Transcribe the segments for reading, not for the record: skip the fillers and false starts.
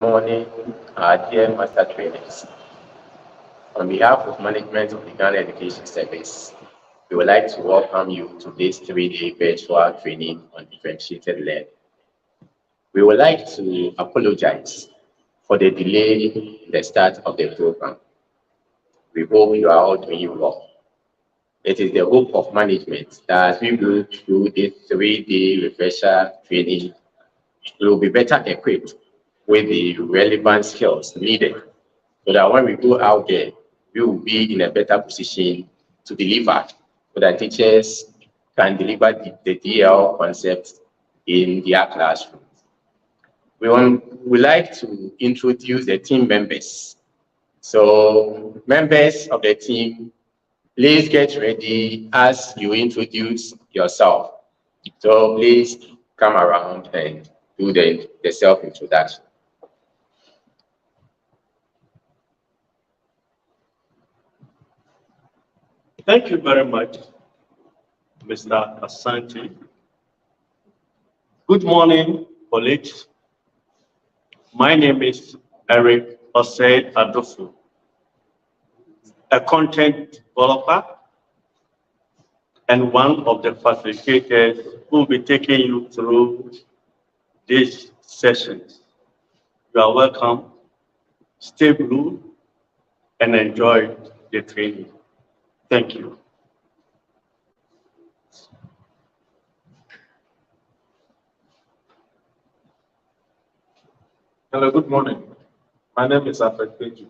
Good morning, our dear master trainers. On behalf of management of the Ghana Education Service, we would like to welcome you to this 3-day virtual training on differentiated learning. We would like to apologize for the delay in the start of the program. We hope you are all doing well. It is the hope of management that as we go through this 3-day refresher training, we will be better equipped with the relevant skills needed so that when we go out there, we will be in a better position to deliver so that teachers can deliver the DL concept in their classroom. We would like to introduce the team members. So members of the team, please get ready as you introduce yourself. So please come around and do the self-introduction. Thank you very much, Mr. Asante. Good morning, colleagues. My name is Eric Osei Adofu, a content developer and one of the facilitators who will be taking you through these sessions. You are welcome. Stay blue and enjoy the training. Thank you. Hello, good morning. My name is Alfred Peju.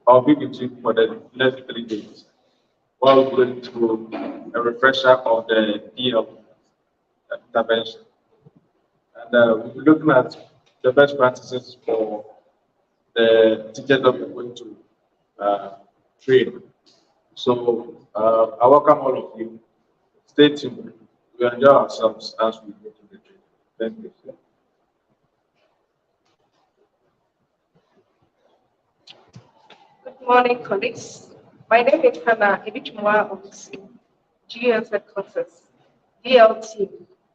I'll be with you for the next 3 days. while going through a refresher of the DL intervention. And we'll be looking at the best practices for the teachers that we're going to train. So I welcome all of you. Stay tuned. We enjoy ourselves as we go to the training. Thank you. Good morning, colleagues. My name is Hannah Ibichmwa of GS Headquarters, DLT,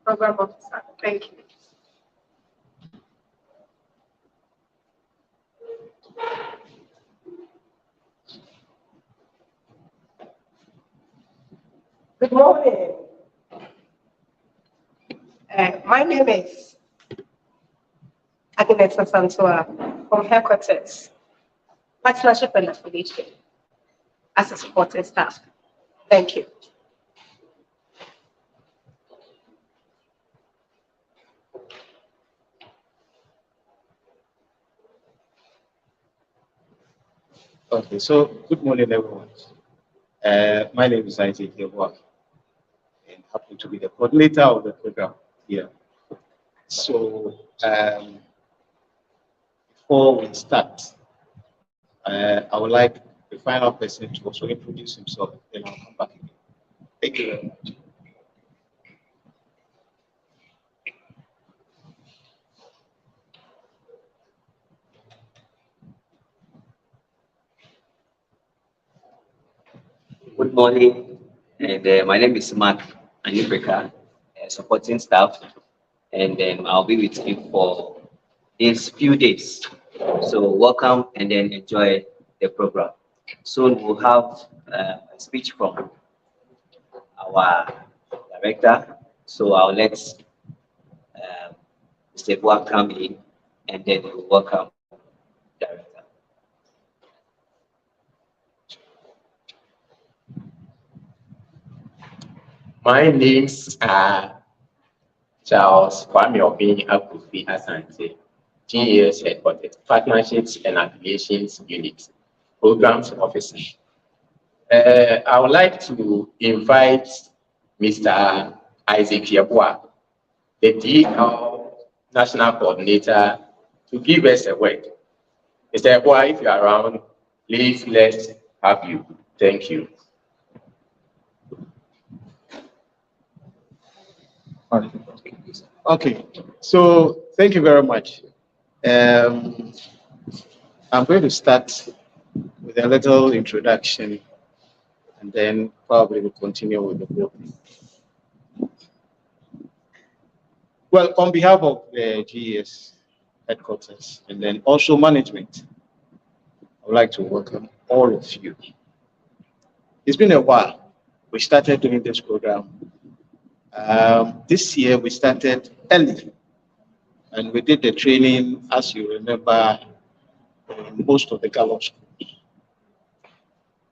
Program Officer. Thank you. Good morning. My name is Agnes Santua from Headquarters, Partnership and Affiliation, as a supporting staff. Thank you. Okay, so good morning, everyone. My name is Isaac Yeboah, and happen to be the coordinator of the program here. So before we start, I would like the final person to also introduce himself, then I'll come back again. Thank you very much. Good morning, and my name is Mark Anifrika, supporting staff, and then I'll be with you for these few days. So welcome and then enjoy the program. Soon we'll have a speech from our director. So I'll let Mr. Boa come in, and then we'll welcome director. My names are Charles Kwame Obin Akufi Asante, GES Headquarters, Partnerships and Affiliations Unit, Programs Officer. I would like to invite Mr. Isaac Yeboah, the DL National Coordinator, to give us a word. Mr. Yeboah, if you are around, please let's have you. Thank you. Okay, so thank you very much. I'm going to start with a little introduction, and then probably we'll continue with the program. Well, on behalf of the GES Headquarters and then also management, I would like to welcome all of you. It's been a while. We started doing this program. This year we started early, and we did the training, as you remember, in most of the Gallop schools.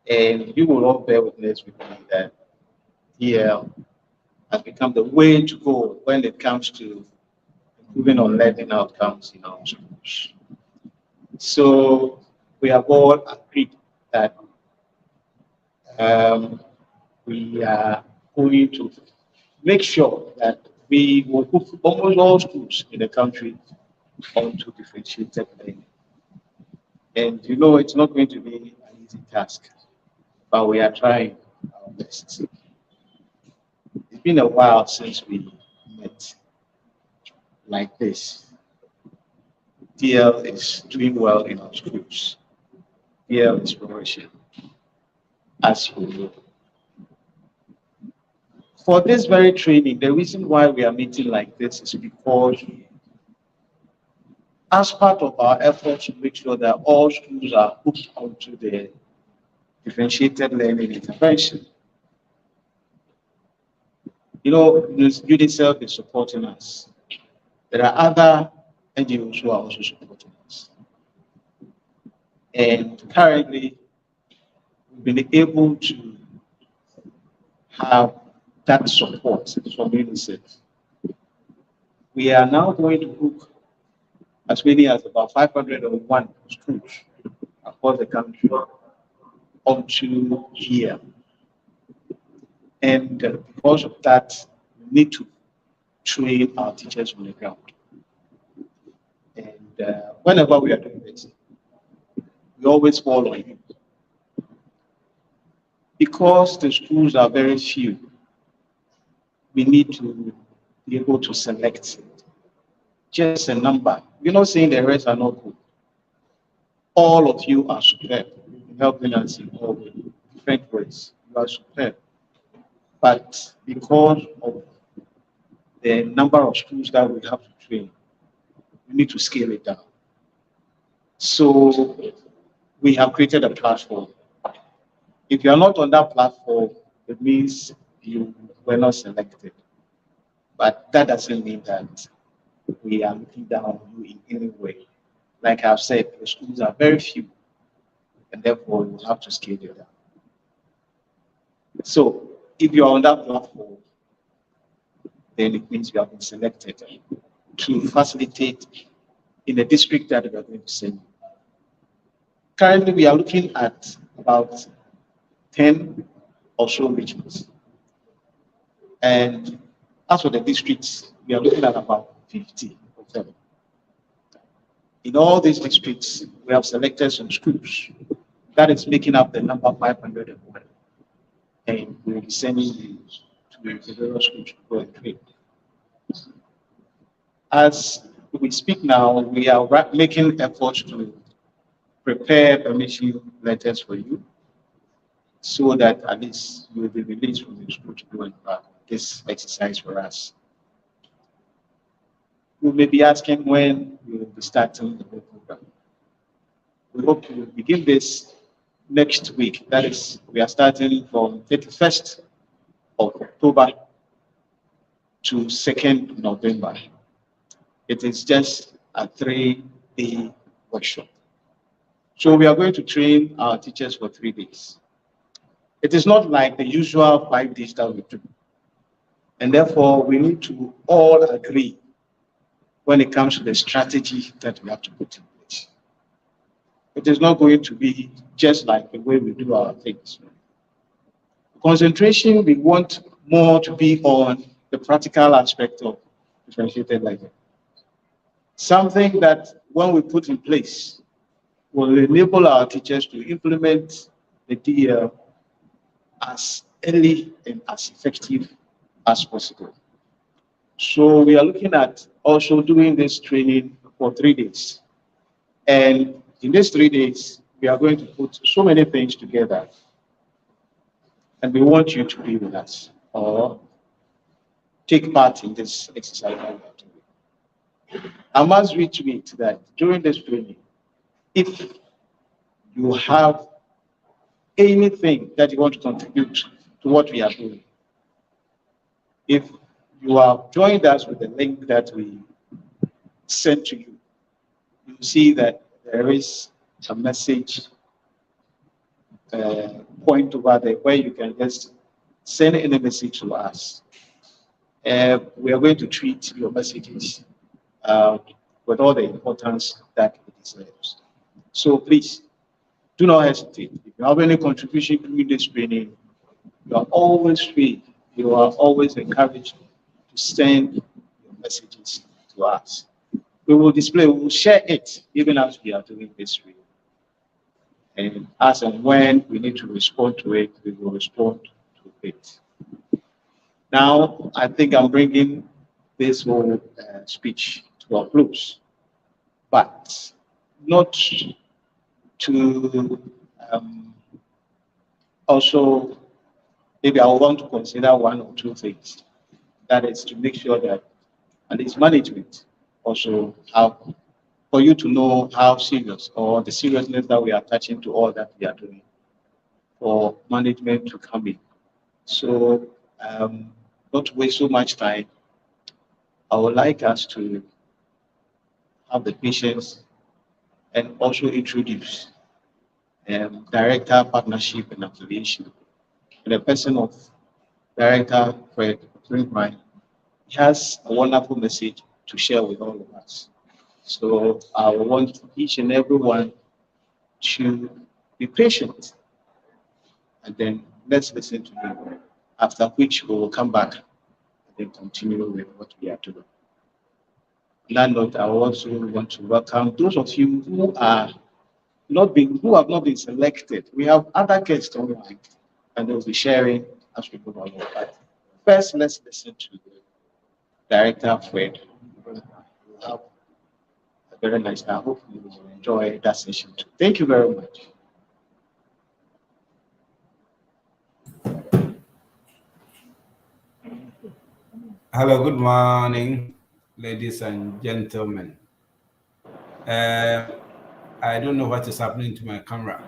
And you will all bear witness with me that DL has become the way to go when it comes to improving on learning outcomes in our schools. So we have all agreed that we are going to make sure that we will put almost all schools in the country onto differentiated learning. And you know, it's not going to be an easy task, but we are trying our best. It's been a while since we met like this. DL is doing well in our schools. DL is flourishing, as you know. For this very training, the reason why we are meeting like this is because as part of our efforts to make sure that all schools are hooked onto the differentiated learning intervention. You know, UNICEF is supporting us. There are other NGOs who are also supporting us. And currently, we've been able to have that support from UNICEF. We are now going to hook as many as about 501 schools across the country onto here. And because of that, we need to train our teachers on the ground. And whenever we are doing this, we always fall on you. Because the schools are very few, we need to be able to select just a number. We're not saying the rest are not good. All of you are superb in helping us in all different ways. You are superb. But because of the number of schools that we have to train, we need to scale it down. So we have created a platform. If you are not on that platform, it means you were not selected. But that doesn't mean that we are looking down on you in any way. Like I've said, the schools are very few, and therefore you have to scale it down. So if you're on that platform, then it means you have been selected to facilitate in the district that we are going to send you. Currently, we are looking at about 10 or so regions. And as for the districts, we are looking at about 50 of them. In all these districts, we have selected some schools. That is making up the number 501. And we will be sending you to the various schools to go and train. As we speak now, we are making efforts to prepare permission letters for you so that at least you will be released from the school to go and this exercise for us. We may be asking when we will be starting the whole program. We hope to begin this next week. That is, we are starting from 31st of October to 2nd November. It is just a 3-day workshop. So we are going to train our teachers for 3 days. It is not like the usual 5 days that we do. And therefore, we need to all agree when it comes to the strategy that we have to put in place. It is not going to be just like the way we do our things. Concentration, we want more to be on the practical aspect of differentiated learning. Something that when we put in place will enable our teachers to implement the DL as early and as effective as possible. So we are looking at also doing this training for 3 days. And in these 3 days, we are going to put so many things together. And we want you to be with us or take part in this exercise that we are doing. I must reiterate that during this training, if you have anything that you want to contribute to what we are doing, if you have joined us with the link that we sent to you, you see that there is a message point over there where you can just send any message to us. We are going to treat your messages with all the importance that it deserves. So please, do not hesitate. If you have any contribution during this training, you are always free. You are always encouraged to send your messages to us. We will display, we will share it even as we are doing this training. And as and when we need to respond to it, we will respond to it. Now, I think I'm bringing this whole speech to a close, but not to also, maybe I want to consider 1 or 2 things. That is to make sure that at least management also have, for you to know how serious or the seriousness that we are attaching to all that we are doing, for management to come in. So, not to waste so much time, I would like us to have the patience and also introduce Director, Partnership and Affiliation. In the person of Director Fred Greenbrine, he has a wonderful message to share with all of us. So I want each and every one to be patient, and then let's listen to him. after which we will come back and then continue with what we are doing. On that note, I also want to welcome those of you who have not been selected. We have other guests online, and they'll be sharing as we go along. But first, let's listen to the director, Fred. We'll have a very nice time. I hope you will enjoy that session too. Thank you very much. Hello, good morning, ladies and gentlemen. I don't know what is happening to my camera.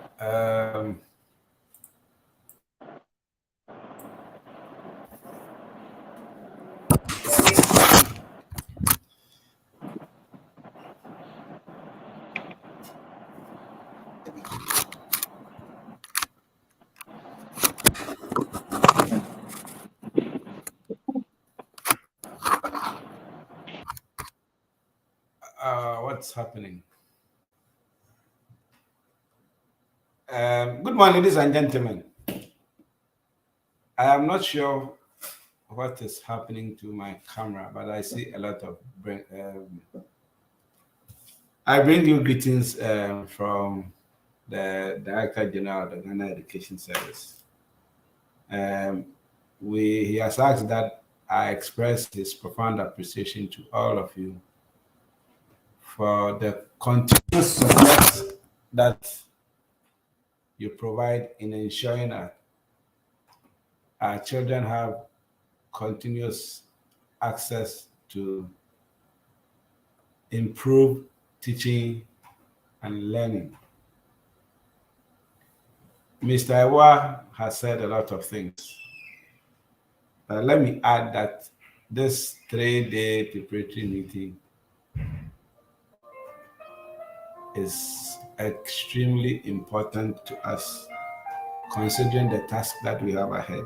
What's happening? Good morning, ladies and gentlemen. I am not sure what is happening to my camera, but I see a lot of I bring you greetings from the Director General of the Ghana Education Service. He has asked that I express his profound appreciation to all of you for the continuous support that you provide in ensuring that our children have continuous access to improve teaching and learning. Mr. Ewa has said a lot of things. Let me add that this 3-day preparatory meeting is extremely important to us, considering the task that we have ahead.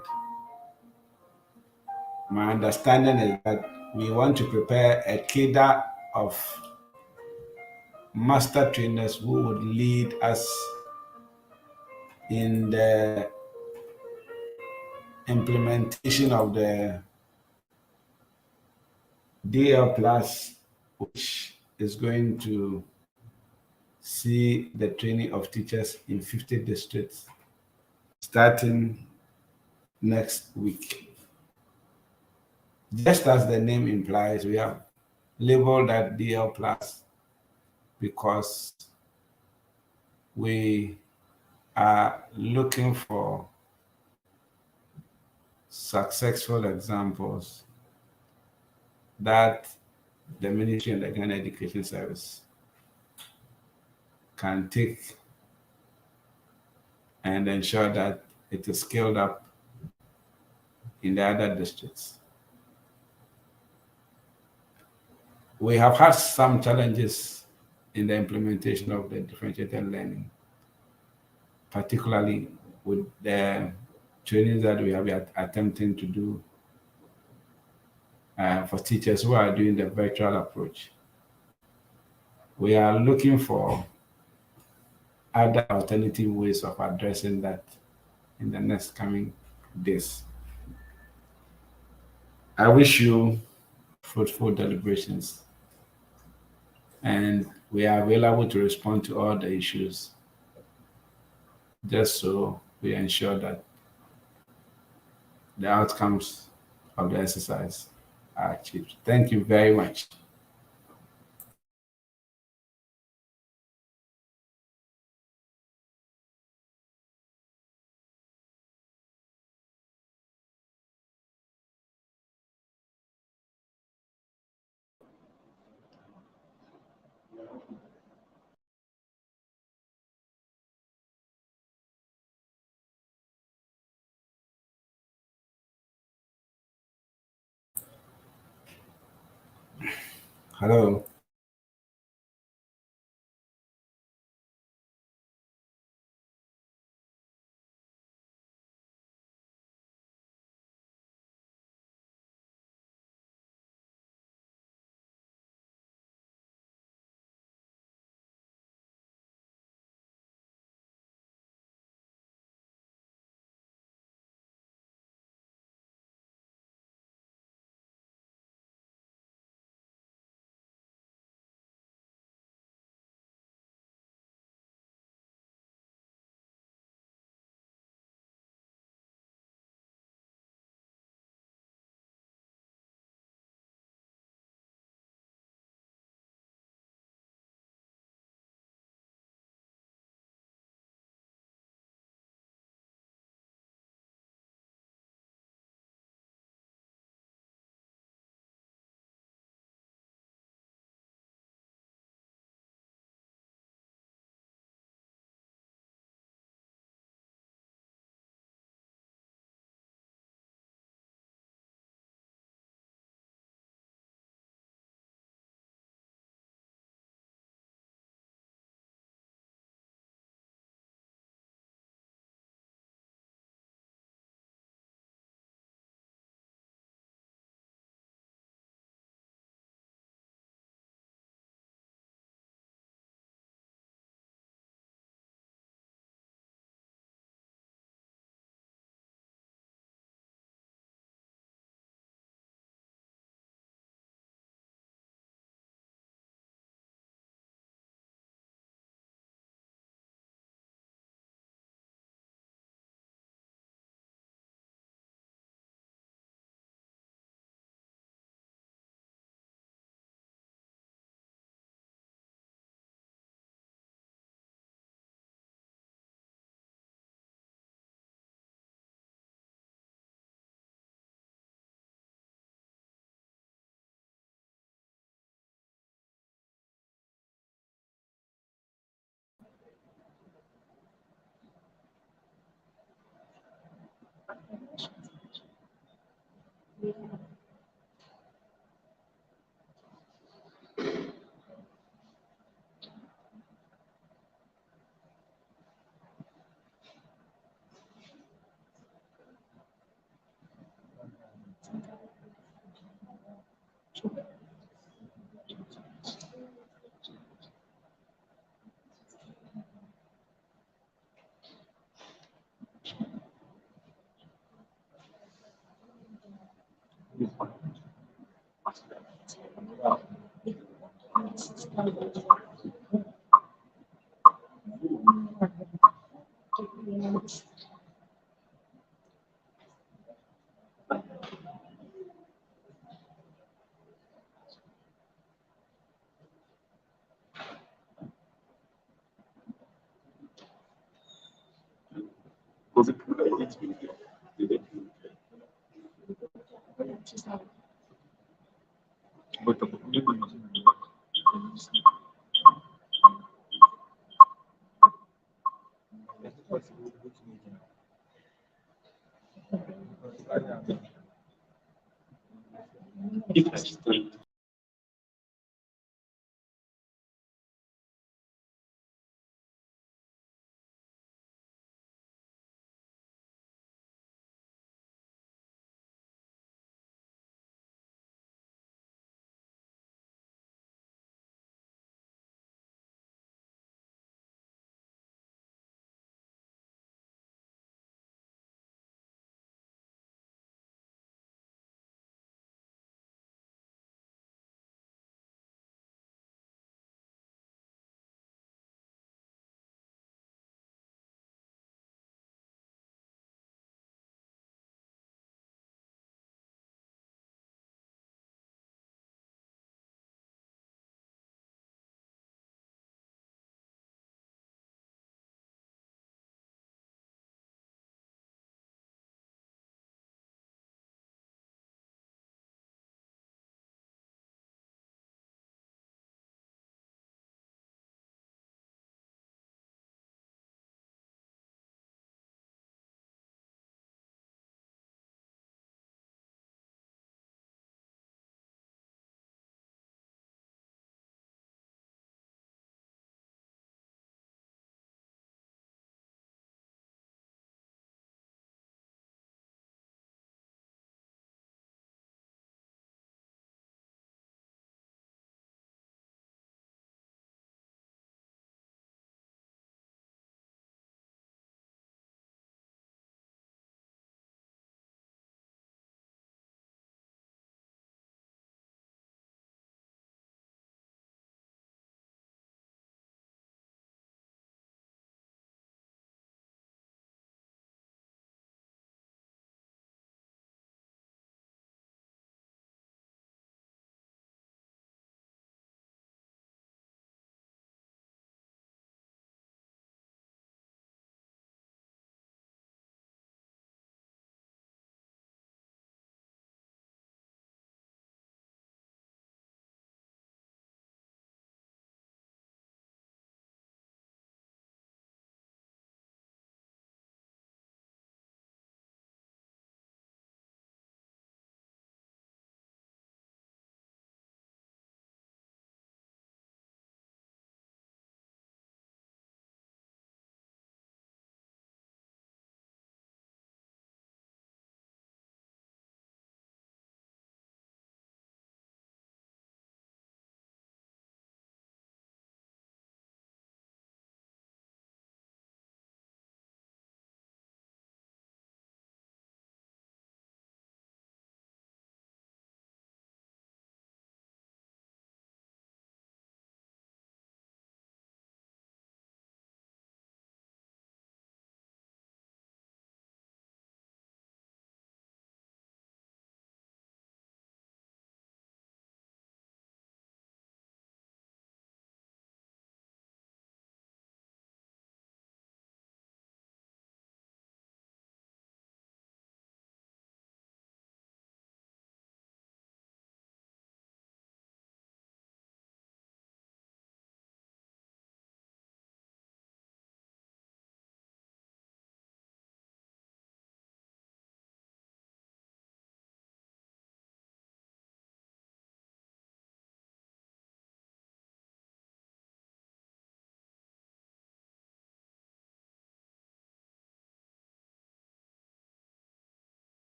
My understanding is that we want to prepare a cadre of master trainers who would lead us in the implementation of the DL Plus, which is going to see the training of teachers in 50 districts starting next week. Just as the name implies, we have labeled that DL Plus because we are looking for successful examples that the Ministry and the Ghana Education Service can take and ensure that it is scaled up in the other districts. We have had some challenges in the implementation of the differentiated learning, particularly with the trainings that we have been attempting to do for teachers who are doing the virtual approach. We are looking for other alternative ways of addressing that in the next coming days. I wish you fruitful deliberations, and we are available to respond to all the issues just so we ensure that the outcomes of the exercise are achieved. Thank you very much. Hello. If I stay,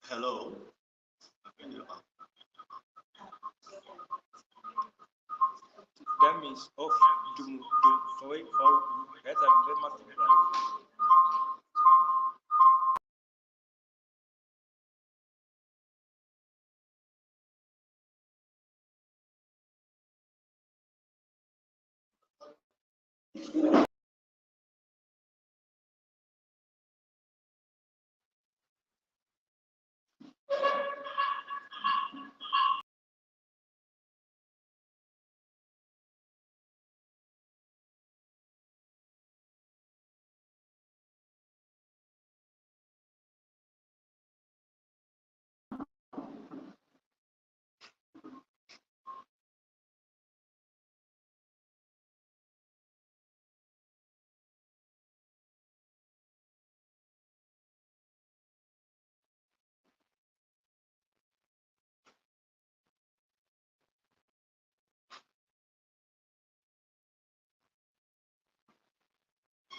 Hello. That means of for that's a very much different.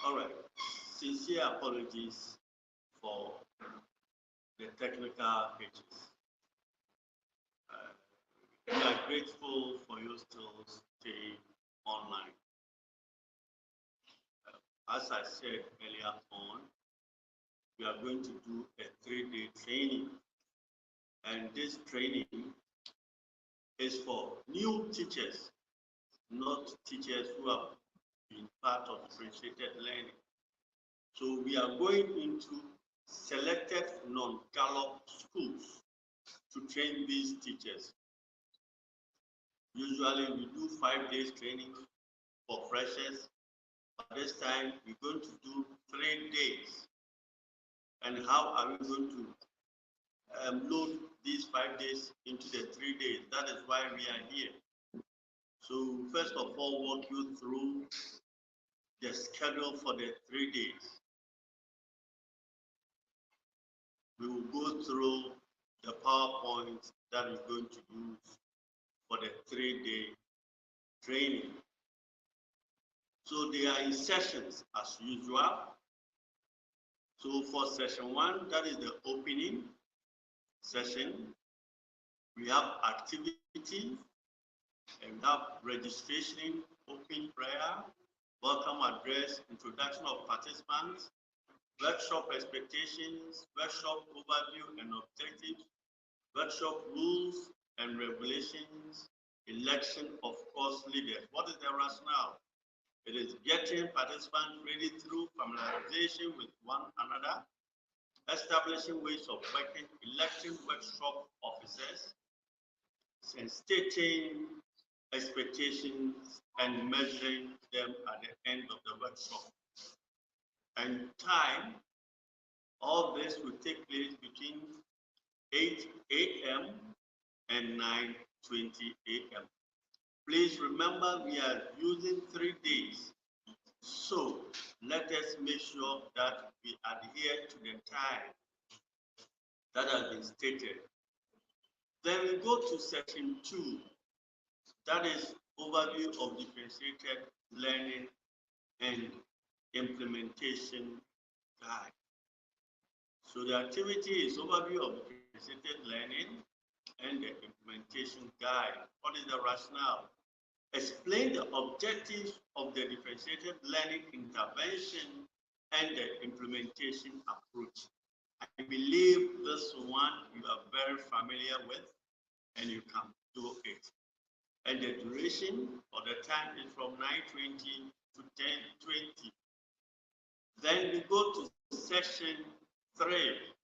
All right. Sincere apologies for the technical hitches. We are grateful for you still staying online. As I said earlier on, we are going to do a 3-day training. And this training is for new teachers, not teachers who have been part of differentiated learning. So we are going into selected non-Gallup schools to train these teachers. Usually we do 5 days training for freshers, but this time we're going to do 3 days. And how are we going to load these 5 days into the 3 days? That is why we are here. So first of all, walk you through the schedule for the 3 days. We will go through the PowerPoint that we're going to use for the 3-day training. So they are in sessions as usual. So for session 1, that is the opening session. We have activity, and we have registration, open prayer, welcome address, introduction of participants, workshop expectations, workshop overview and objectives, workshop rules and regulations, election of course leaders. What is the rationale? It is getting participants ready through familiarization with one another, establishing ways of working, electing workshop officers, and stating expectations and measuring them at the end of the workshop. And time, all this will take place between 8 a.m. and 9:20 a.m. Please remember we are using 3 days. So let us make sure that we adhere to the time that has been stated. Then we go to section 2. That is overview of differentiated learning and implementation guide. So the activity is overview of differentiated learning and the implementation guide. What is the rationale? Explain the objectives of the differentiated learning intervention and the implementation approach. I believe this one you are very familiar with and you can do it. And the duration of the time is from 9:20 to 10:20. Then we go to section 3.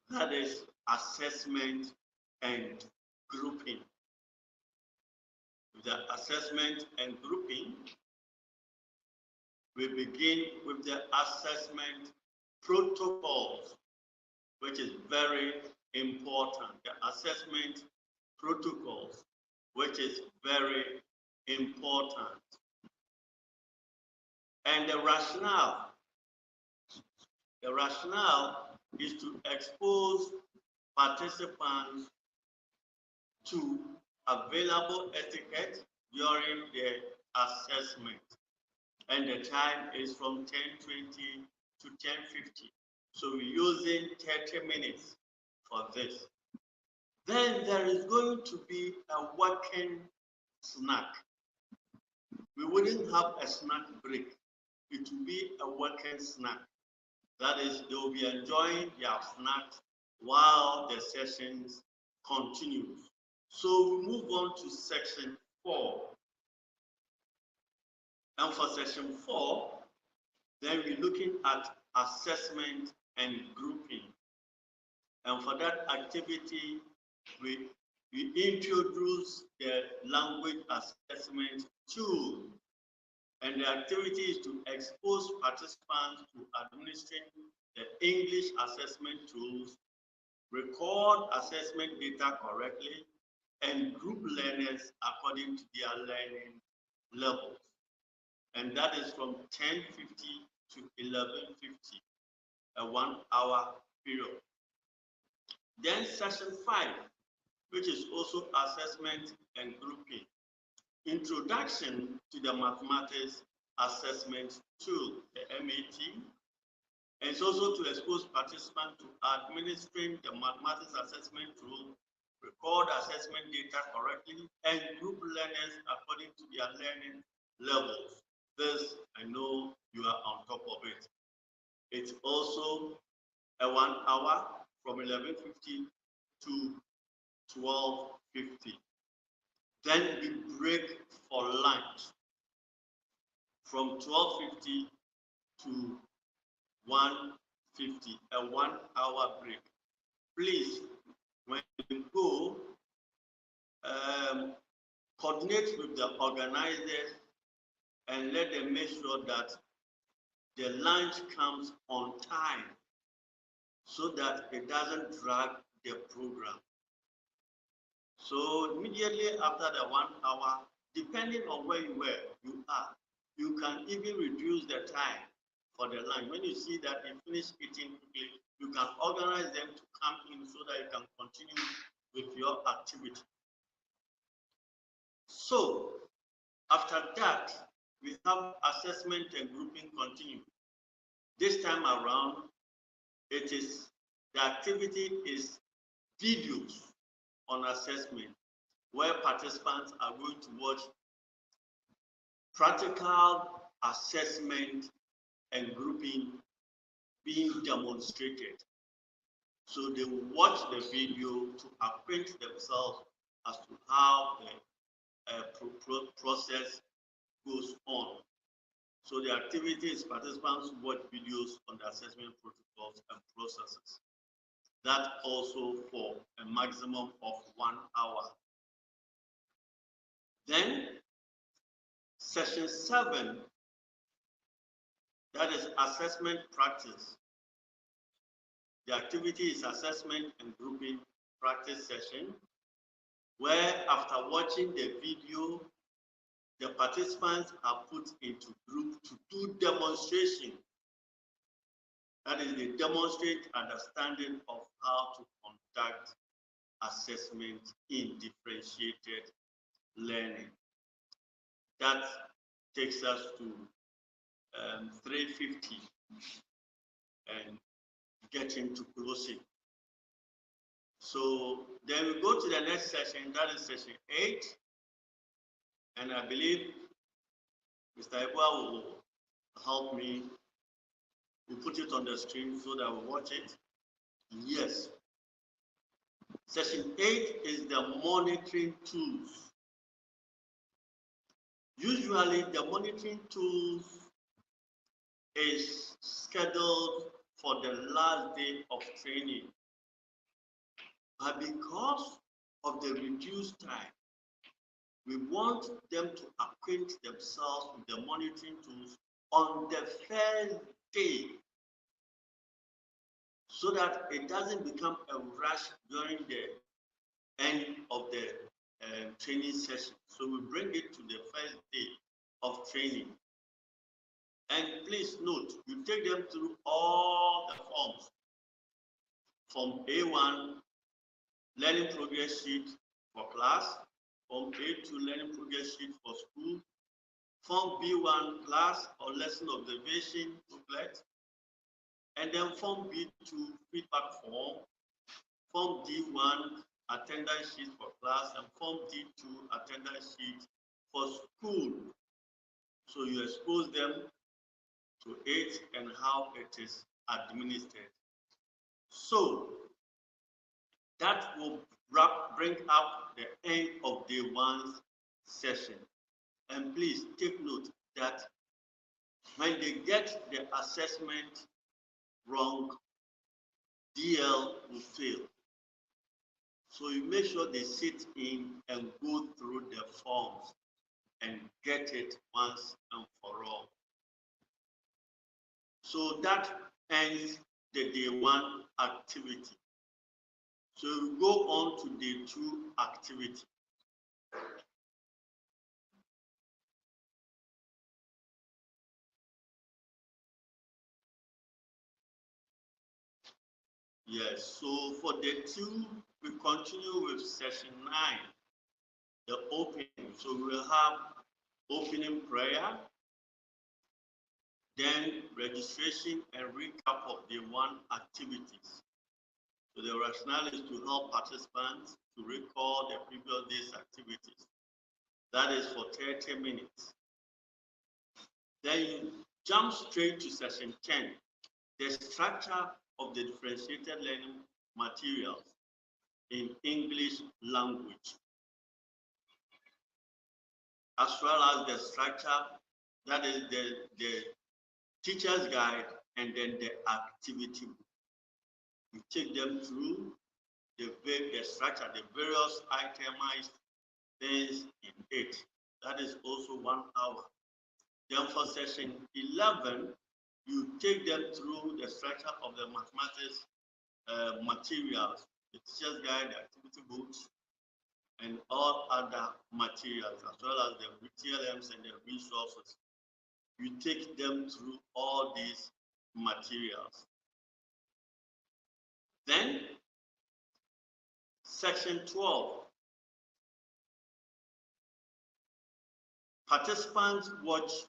That is assessment and grouping. With the assessment and grouping, we begin with the assessment protocols, which is very important. The assessment protocols, which is very important. And the rationale is to expose participants to available etiquette during the assessment. And the time is from 10:20 to 10:50. So we're using 30 minutes for this. Then there is going to be a working snack. We wouldn't have a snack break. It will be a working snack. That is, they will be enjoying their snacks while the sessions continues. So we move on to section 4. And for section 4, then we're looking at assessment and grouping. And for that activity, we introduce the language assessment tool. And the activity is to expose participants to administering the English assessment tools, record assessment data correctly, and group learners according to their learning levels. And that is from 10:50 to 11:50, a 1-hour period. Then session 5, which is also assessment and grouping. Introduction to the mathematics assessment tool, the MAT. And it's also to expose participants to administering the mathematics assessment tool, record assessment data correctly, and group learners according to their learning levels. This, I know you are on top of it. It's also a 1 hour from 11:50 to 12:50. Then we break for lunch from 12:50 to 1:50, a 1 hour break. Please, when you go, coordinate with the organizers and let them make sure that the lunch comes on time so that it doesn't drag the program. So immediately after the 1 hour, depending on where you are, you can even reduce the time for the lunch. When you see that you finish eating quickly, you can organize them to come in so that you can continue with your activity. So after that, we have assessment and grouping continue. This time around, the activity is videos on assessment, where participants are going to watch practical assessment and grouping being demonstrated. So they will watch the video to acquaint themselves as to how the process goes on. So the activity is participants watch videos on the assessment protocols and processes. That also for a maximum of 1 hour. Then session 7, that is assessment practice. The activity is assessment and grouping practice session, where after watching the video, the participants are put into group to do demonstration. That is, they demonstrate understanding of how to conduct assessment in differentiated learning. That takes us to 3:50 and getting to closing. So then we go to the next session, that is session 8. And I believe Mr. Ebua will help me. We'll put it on the screen so that we watch it. Yes. Session 8 is the monitoring tools. Usually the monitoring tools is scheduled for the last day of training. But because of the reduced time, we want them to acquaint themselves with the monitoring tools on the first day, so that it doesn't become a rush during the end of the training session. So we bring it to the first day of training. And please note, you take them through all the forms. Form A1, learning progress sheet for class. Form A2, learning progress sheet for school. Form B1, class or lesson observation booklet. And then Form B2, feedback form. Form D1, attendance sheet for class, and Form D2, attendance sheet for school. So you expose them to it and how it is administered. So that will bring up the end of day one's session. And please take note that when they get the assessment wrong, DL will fail. So you make sure they sit in and go through the forms and get it once and for all. So that ends the day one activity. So we go on to day two activity. Yes, so for day two, we continue with session 9, the opening. So we'll have opening prayer, then registration and recap of day one activities. So the rationale is to help participants to recall the previous day's activities. That is for 30 minutes. Then you jump straight to session 10, the structure of the differentiated learning materials in English language, as well as the structure, that is the teacher's guide and then the activity book. You take them through the structure, the various itemized things in it. That is also 1 hour. Then for session 11, you take them through the structure of the mathematics materials, the teacher's guide, the activity books, and all other materials, as well as the TLMs and the resources. You take them through all these materials. Then, section 12. Participants watch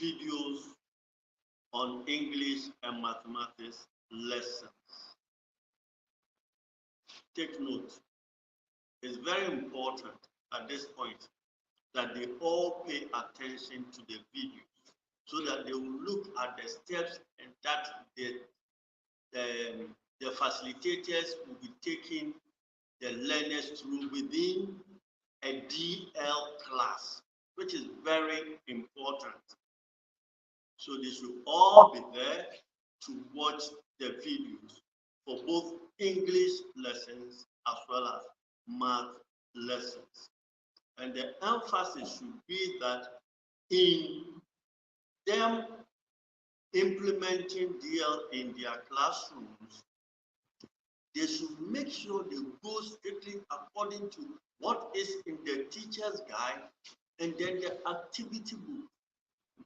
videos on English and mathematics lessons. Take note, it's very important at this point that they all pay attention to the videos so that they will look at the steps and that the facilitators will be taking the learners through within a DL class, which is very important. So they should all be there to watch the videos for both English lessons as well as math lessons. And the emphasis should be that in them implementing DL in their classrooms, they should make sure they go strictly according to what is in the teacher's guide and then the activity book.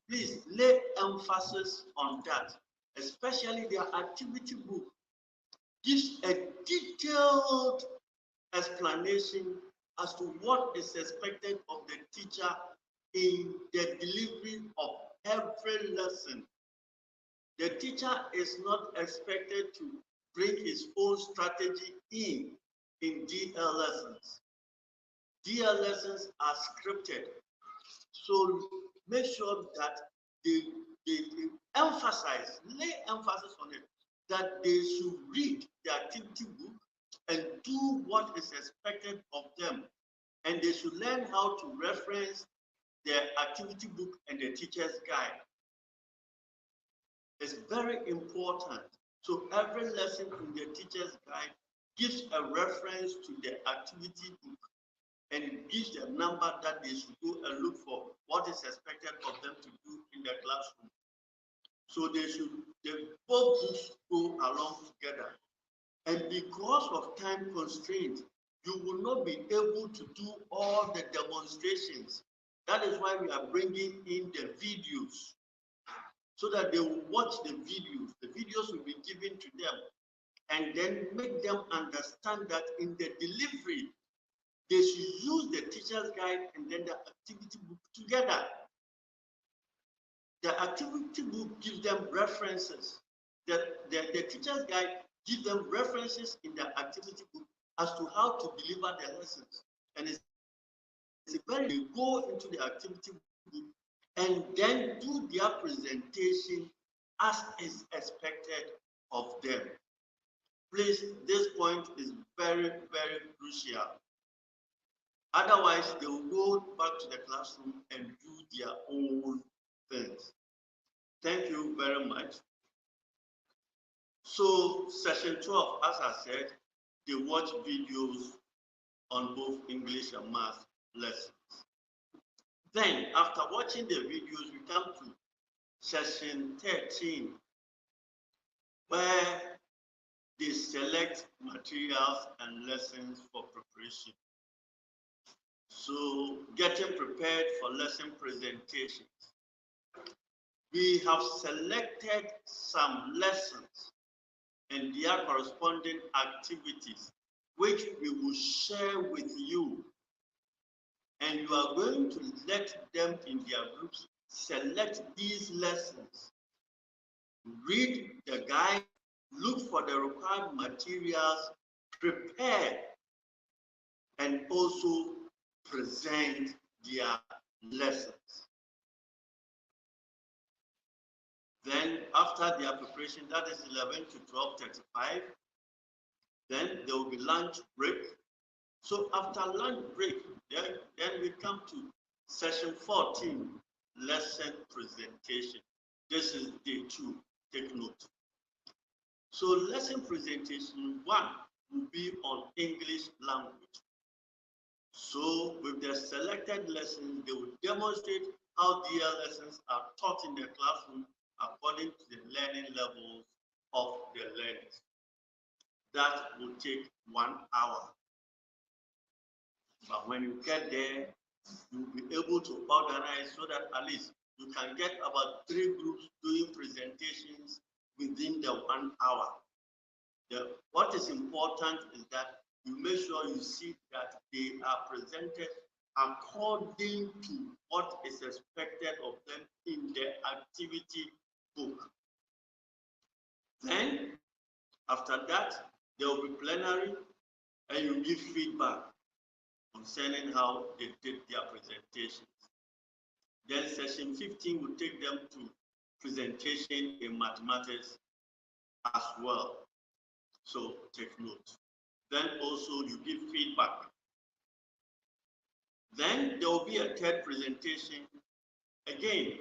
Please lay emphasis on that, especially their activity book gives a detailed explanation as to what is expected of the teacher in the delivery of every lesson. The teacher is not expected to bring his own strategy in DL lessons. DL lessons are scripted. So make sure that they emphasize, lay emphasis on it, that they should read the activity book and do what is expected of them. And they should learn how to reference the activity book and the teacher's guide. It's very important. So every lesson in the teacher's guide gives a reference to the activity book and it gives the number that they should go and look for what is expected of them to do in the classroom. So the both books go along together. And because of time constraints, you will not be able to do all the demonstrations. That is why we are bringing in the videos, so that they will watch the videos. The videos will be given to them and then make them understand that in the delivery, they should use the teacher's guide and then the activity book together. The activity book gives them references. the teacher's guide gives them references in their activity book as to how to deliver their lessons. And it's very, they go into the activity book and then do their presentation as is expected of them. Please, this point is very, very crucial. Otherwise, they will go back to the classroom and do their own things. Thank you very much. So, session 12, as I said, they watch videos on both English and math lessons. Then, after watching the videos, we come to session 13, where they select materials and lessons for preparation. So, getting prepared for lesson presentations. We have selected some lessons and their corresponding activities, which we will share with you. And you are going to let them in their groups select these lessons. Read the guide, look for the required materials, prepare, and also present their lessons. Then after their preparation, that is 11 to 12:35, then there will be lunch break. So after lunch break, then we come to session 14, lesson presentation. This is day 2, take note. So lesson presentation 1 will be on English language. So with the selected lessons, they will demonstrate how their lessons are taught in the classroom according to the learning levels of the learners. That will take 1 hour. But when you get there, you'll be able to organize so that at least you can get about 3 groups doing presentations within the 1 hour. What is important is that you make sure you see that they are presented according to what is expected of them in the activity book. Then, after that, there will be plenary, and you give feedback concerning how they did their presentations. Then session 15 will take them to presentation in mathematics as well. So take note. Then also you give feedback. Then there will be a third presentation, again,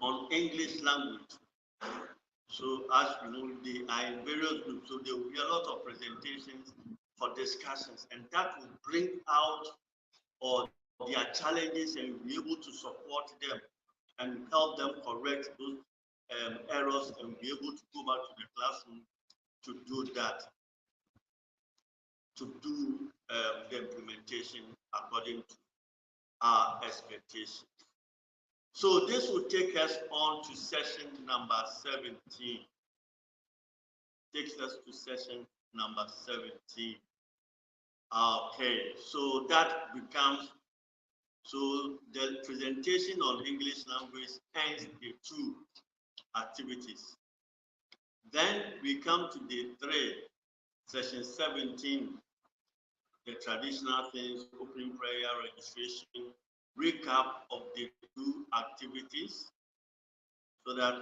on English language. So as you know, they are in various groups, so there will be a lot of presentations for discussions, and that will bring out all their challenges, and you'll be able to support them and help them correct those errors, and be able to go back to the classroom to do that, to do the implementation according to our expectations. So this will take us on to session number 17. Takes us to session number 17. Okay, so that becomes, so the presentation on English language ends the 2 activities. Then we come to day 3, session 17, the traditional things, opening prayer, registration, recap of the 2 activities, so that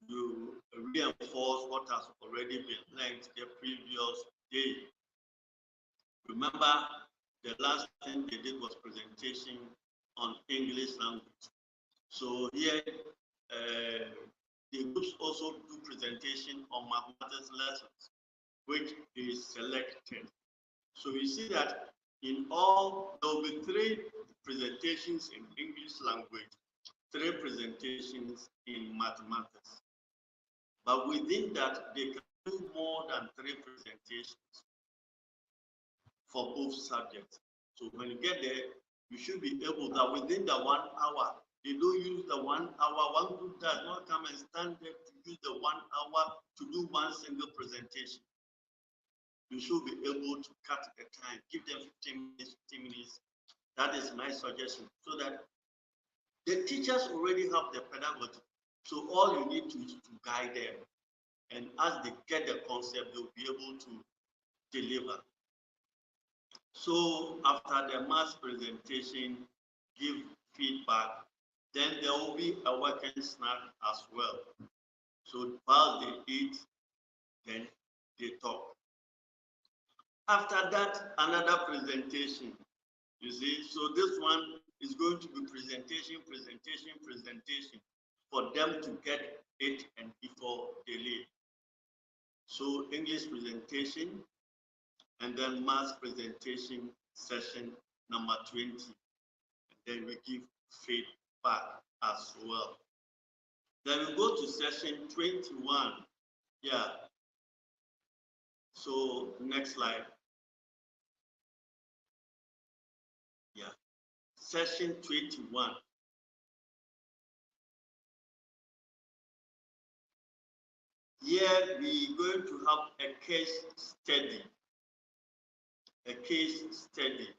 you reinforce what has already been learned the previous day. Remember, the last thing they did was presentation on English language. So here, the groups also do presentation on mathematics lessons, which is selected. So you see that in all, there will be 3 presentations in English language, 3 presentations in mathematics. But within that, they can do more than 3 presentations for both subjects. So when you get there, you should be able that within the 1 hour, they don't use the 1 hour. One group does not come and stand there to use the 1 hour to do one single presentation. You should be able to cut the time, give them 15 minutes, 15 minutes. That is my suggestion, so that the teachers already have the pedagogy. So all you need to is to guide them. And as they get the concept, they'll be able to deliver. So after the mass presentation, give feedback, then there will be a working snack as well. So while they eat, then they talk. After that, another presentation, you see. So this one is going to be presentation, presentation, presentation for them to get it and before they leave. So English presentation, and then mass presentation session number 20. And then we give feedback as well. Then we go to session 21. Yeah. So next slide. Yeah. Session 21. Here we're going to have a case study. A case study.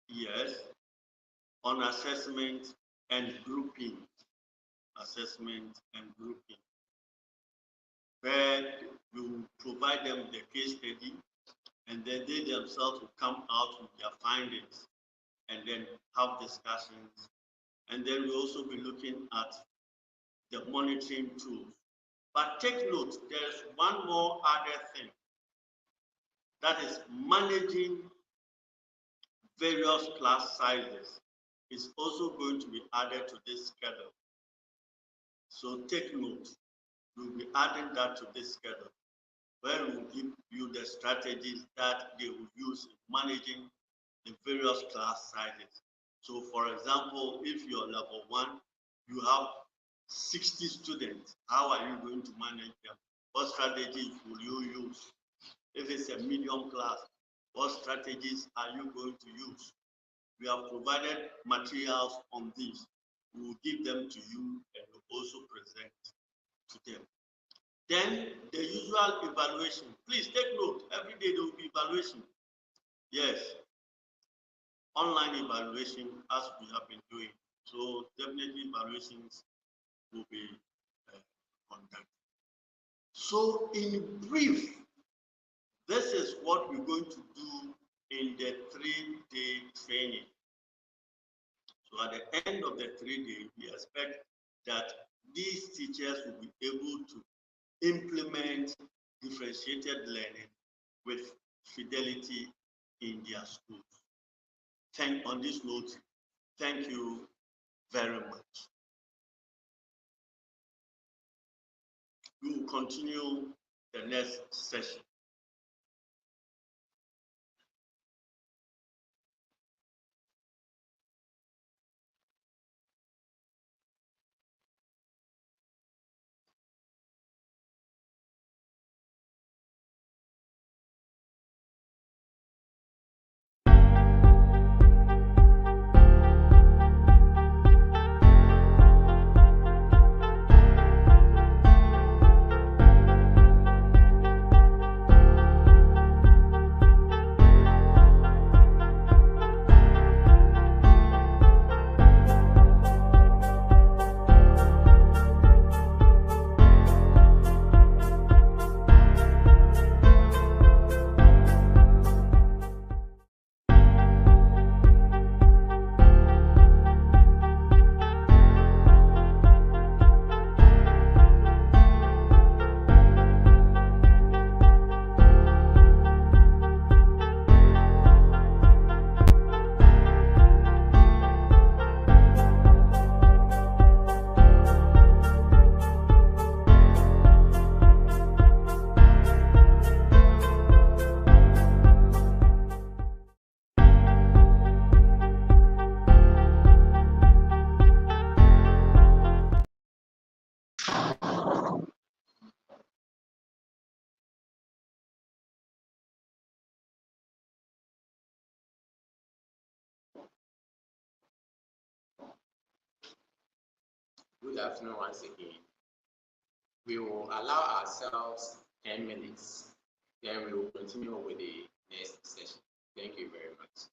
Yes. On assessment and grouping. Assessment and grouping. Where we will provide them the case study, and then they themselves will come out with their findings and then have discussions. And then we'll also be looking at the monitoring tools. But take note, there's one more other thing. That is managing various class sizes is also going to be added to this schedule. So take note, we'll be adding that to this schedule, where we'll give you the strategies that they will use in managing the various class sizes. So for example, if you're level 1, you have 60 students. How are you going to manage them? What strategies will you use? If it's a medium class, what strategies are you going to use? We have provided materials on this. We will give them to you and we'll also present to them. Then the usual evaluation. Please take note, every day there will be evaluation. Yes, online evaluation as we have been doing. So definitely evaluations will be conducted. So in brief, this is what we're going to do in the 3-day training. So at the end of the 3-day, we expect that these teachers will be able to implement differentiated learning with fidelity in their schools. On this note, thank you very much. We will continue the next session. Good afternoon once again. We will allow ourselves 10 minutes, then we will continue with the next session. Thank you very much.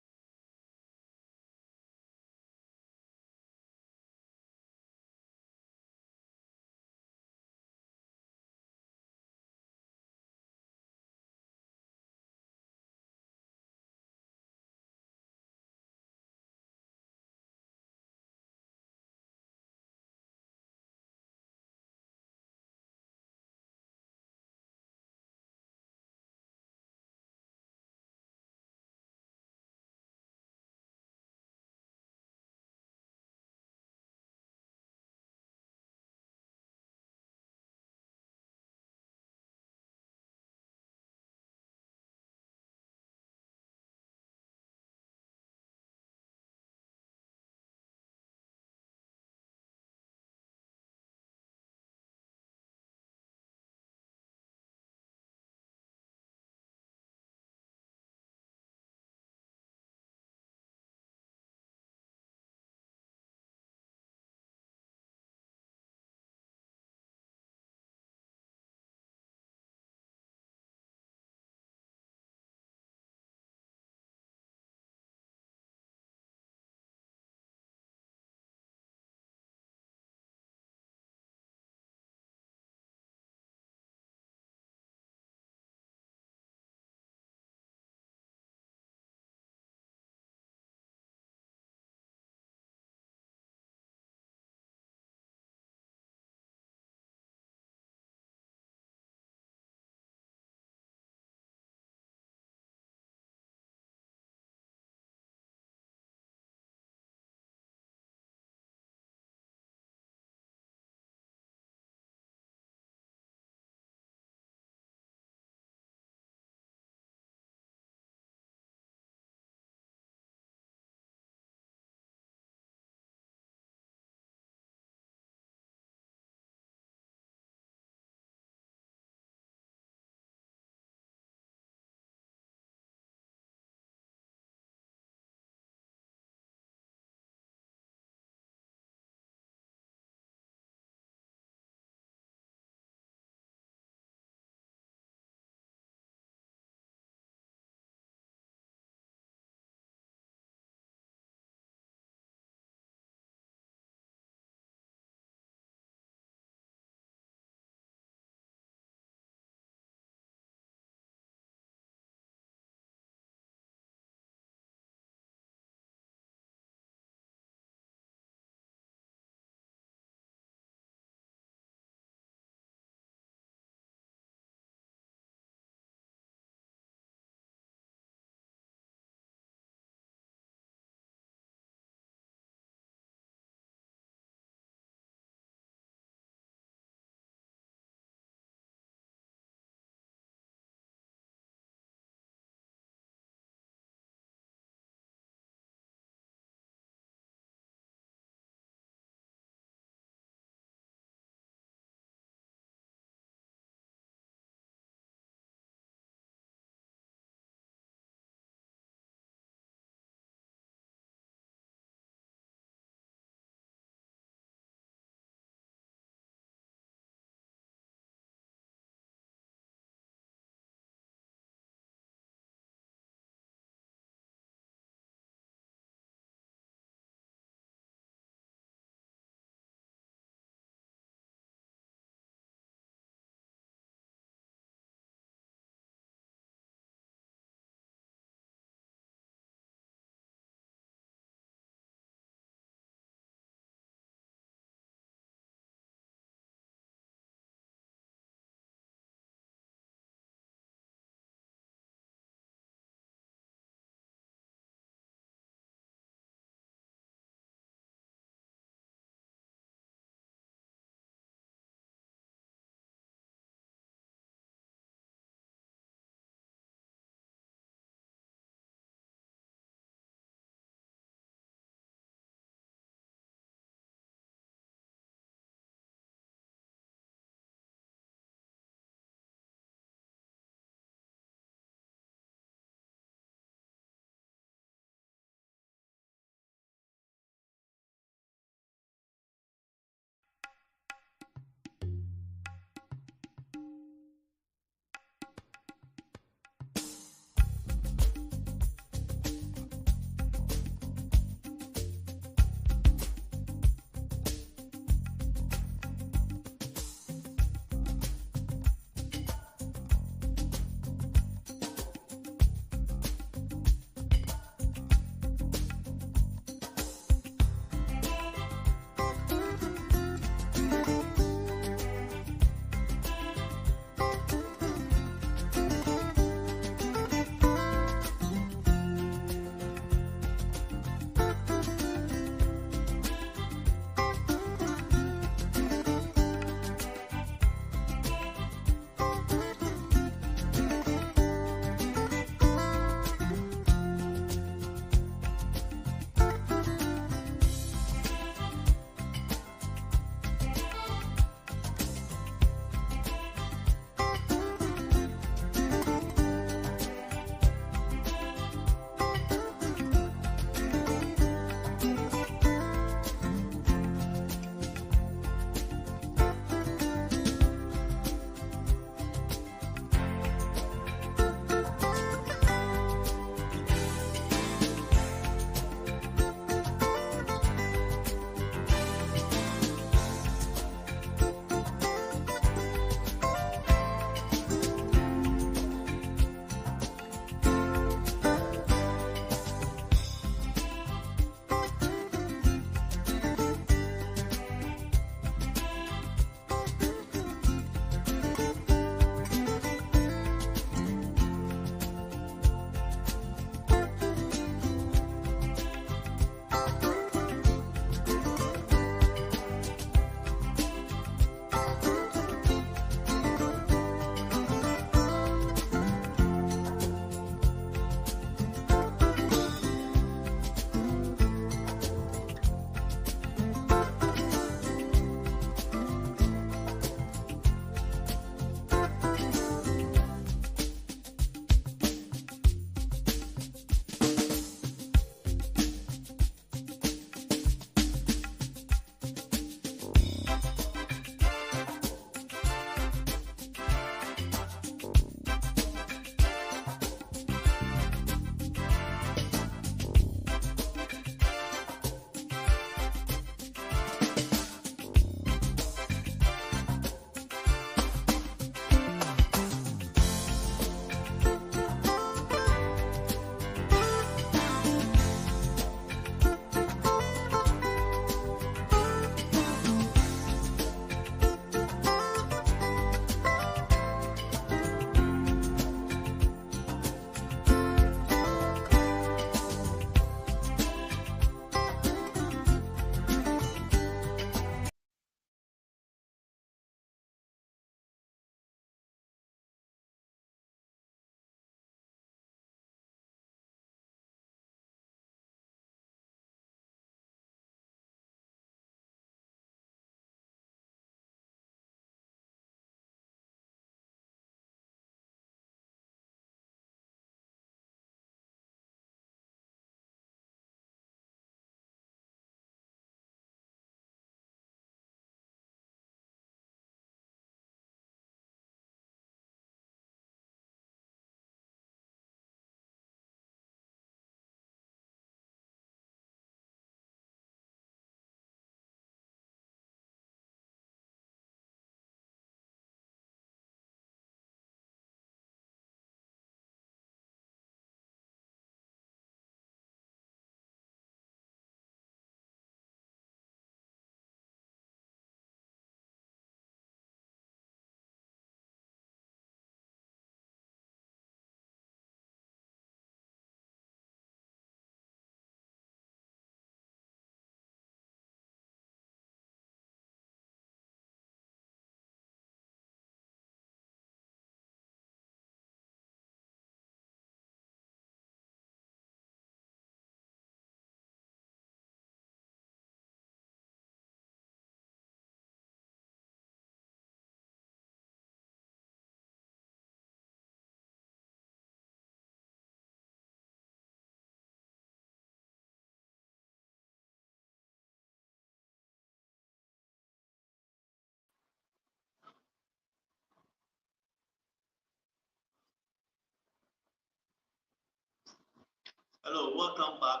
Hello, welcome back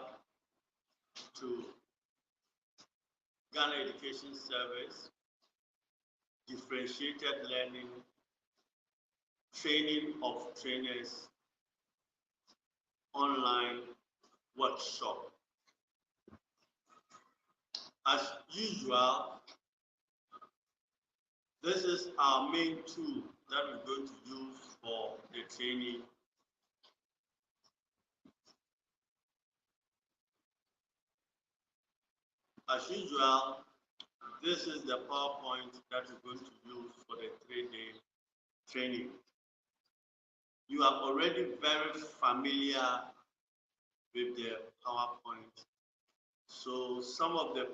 to Ghana Education Service, differentiated learning, training of trainers, online workshop. As usual, this is our main tool that we're going to use for the training. As usual, this is the PowerPoint that we're going to use for the 3-day training. You are already very familiar with the PowerPoint. So some of the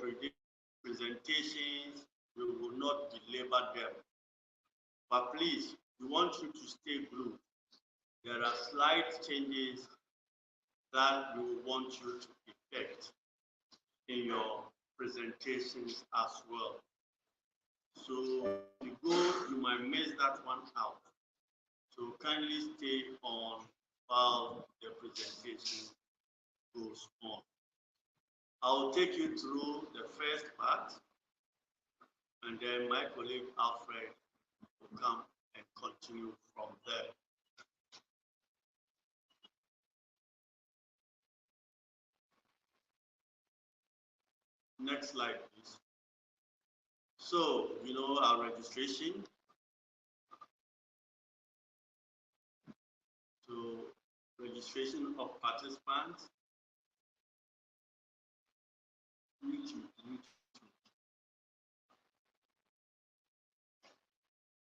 presentations, we will not belabor them. But please, we want you to stay glued. There are slight changes that we want you to effect in your presentations as well. So if you go, you might miss that one out. So kindly stay on while the presentation goes on. I'll take you through the first part, and then my colleague Alfred will come and continue from there. Next slide, please. So, you know our registration. So, registration of participants. YouTube.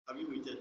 Have you waited?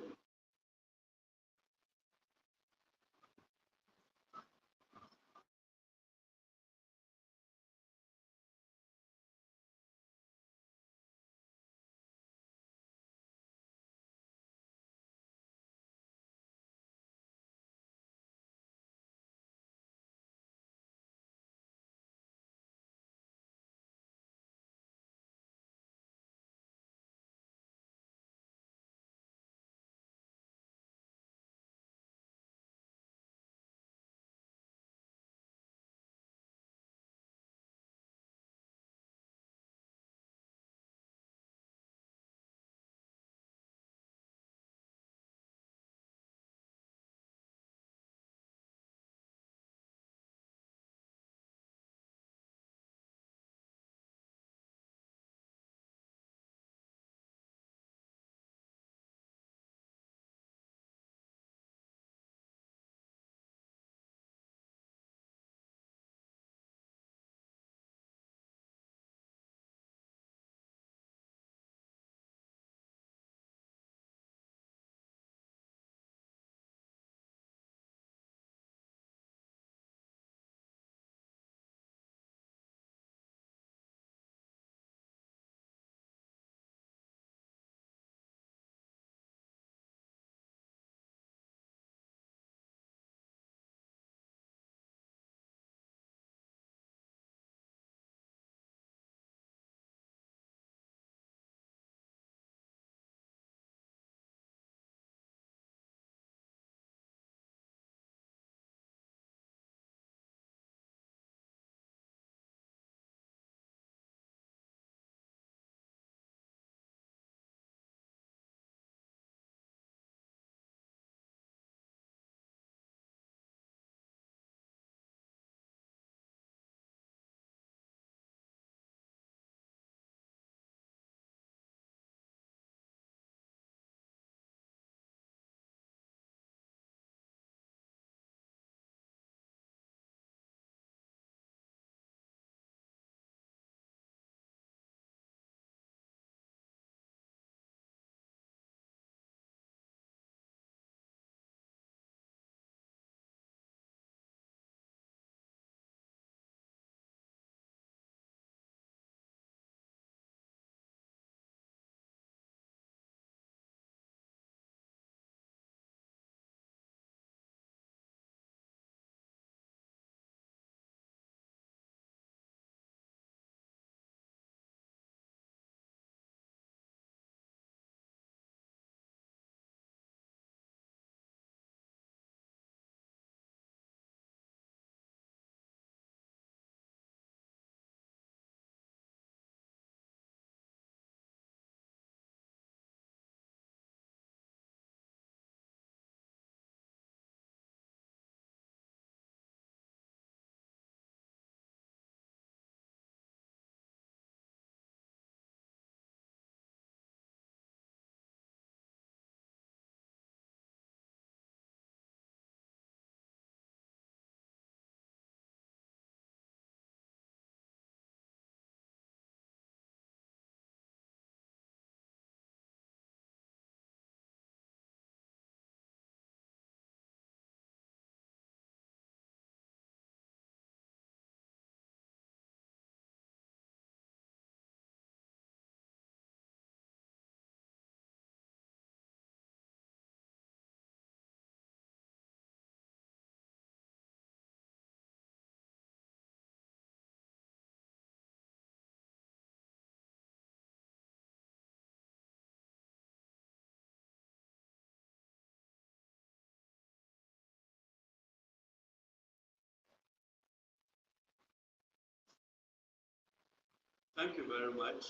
Thank you very much.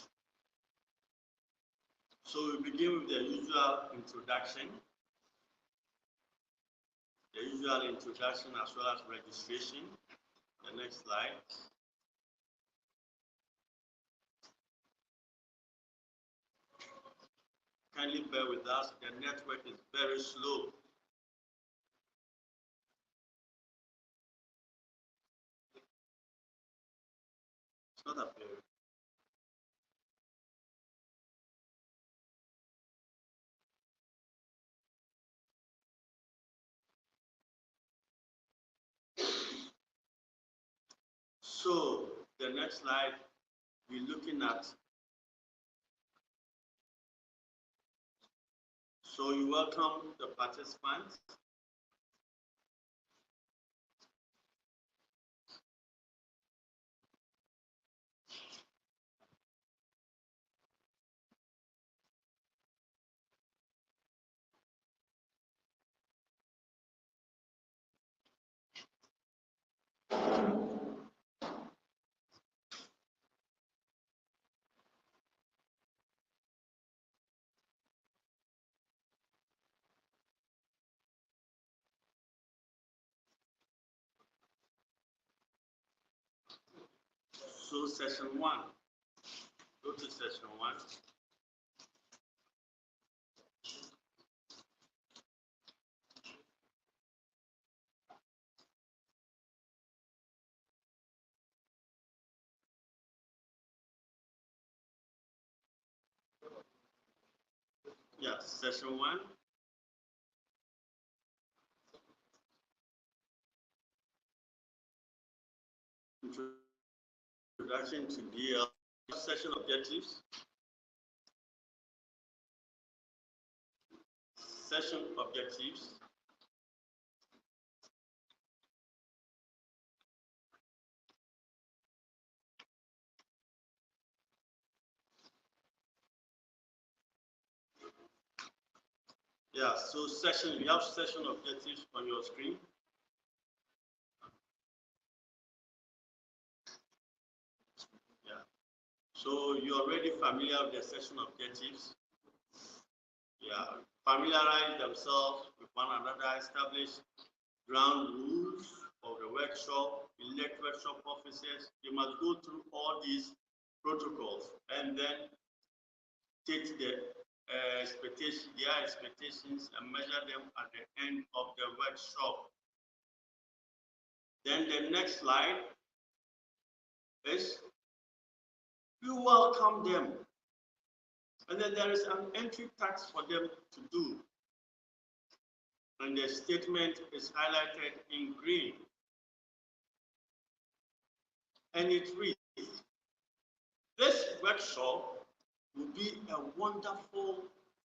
So we begin with the usual introduction. The usual introduction as well as registration. The next slide. Kindly bear with us, the network is very slow. It's not appearing. So the next slide, we're looking at. So you welcome the participants. So session 1, go to session 1. Yeah, session 1. Introduction to DL. Session objectives. Session objectives. Yeah, so session, we have session objectives on your screen. Yeah. So you're already familiar with the session objectives. Yeah. Familiarize themselves with one another, establish ground rules of the workshop, elect workshop officers. You must go through all these protocols and then take the their expectations and measure them at the end of the workshop. Then the next slide is you welcome them. And then there is an entry task for them to do. And the statement is highlighted in green. And it reads, this workshop will be a wonderful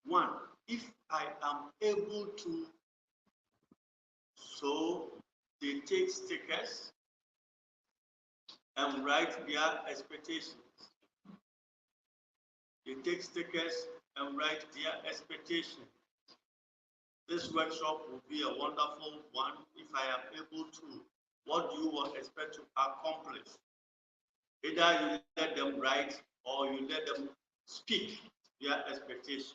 one if I am able to. So they take stickers and write their expectations. They take stickers and write their expectations. This workshop will be a wonderful one if I am able to. What do you expect to accomplish? Either you let them write or you let them speak their expectations.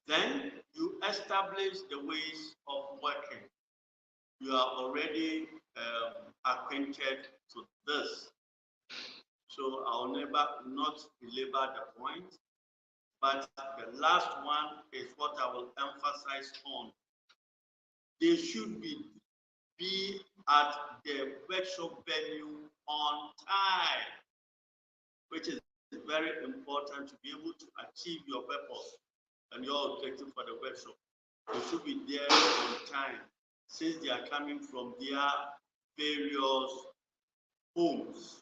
Then you establish the ways of working. You are already acquainted to this. So I'll not belabor the point, but the last one is what I will emphasize on. They should be at the workshop venue on time, which is very important to be able to achieve your purpose and your objective for the workshop. They should be there on time since they are coming from their various homes.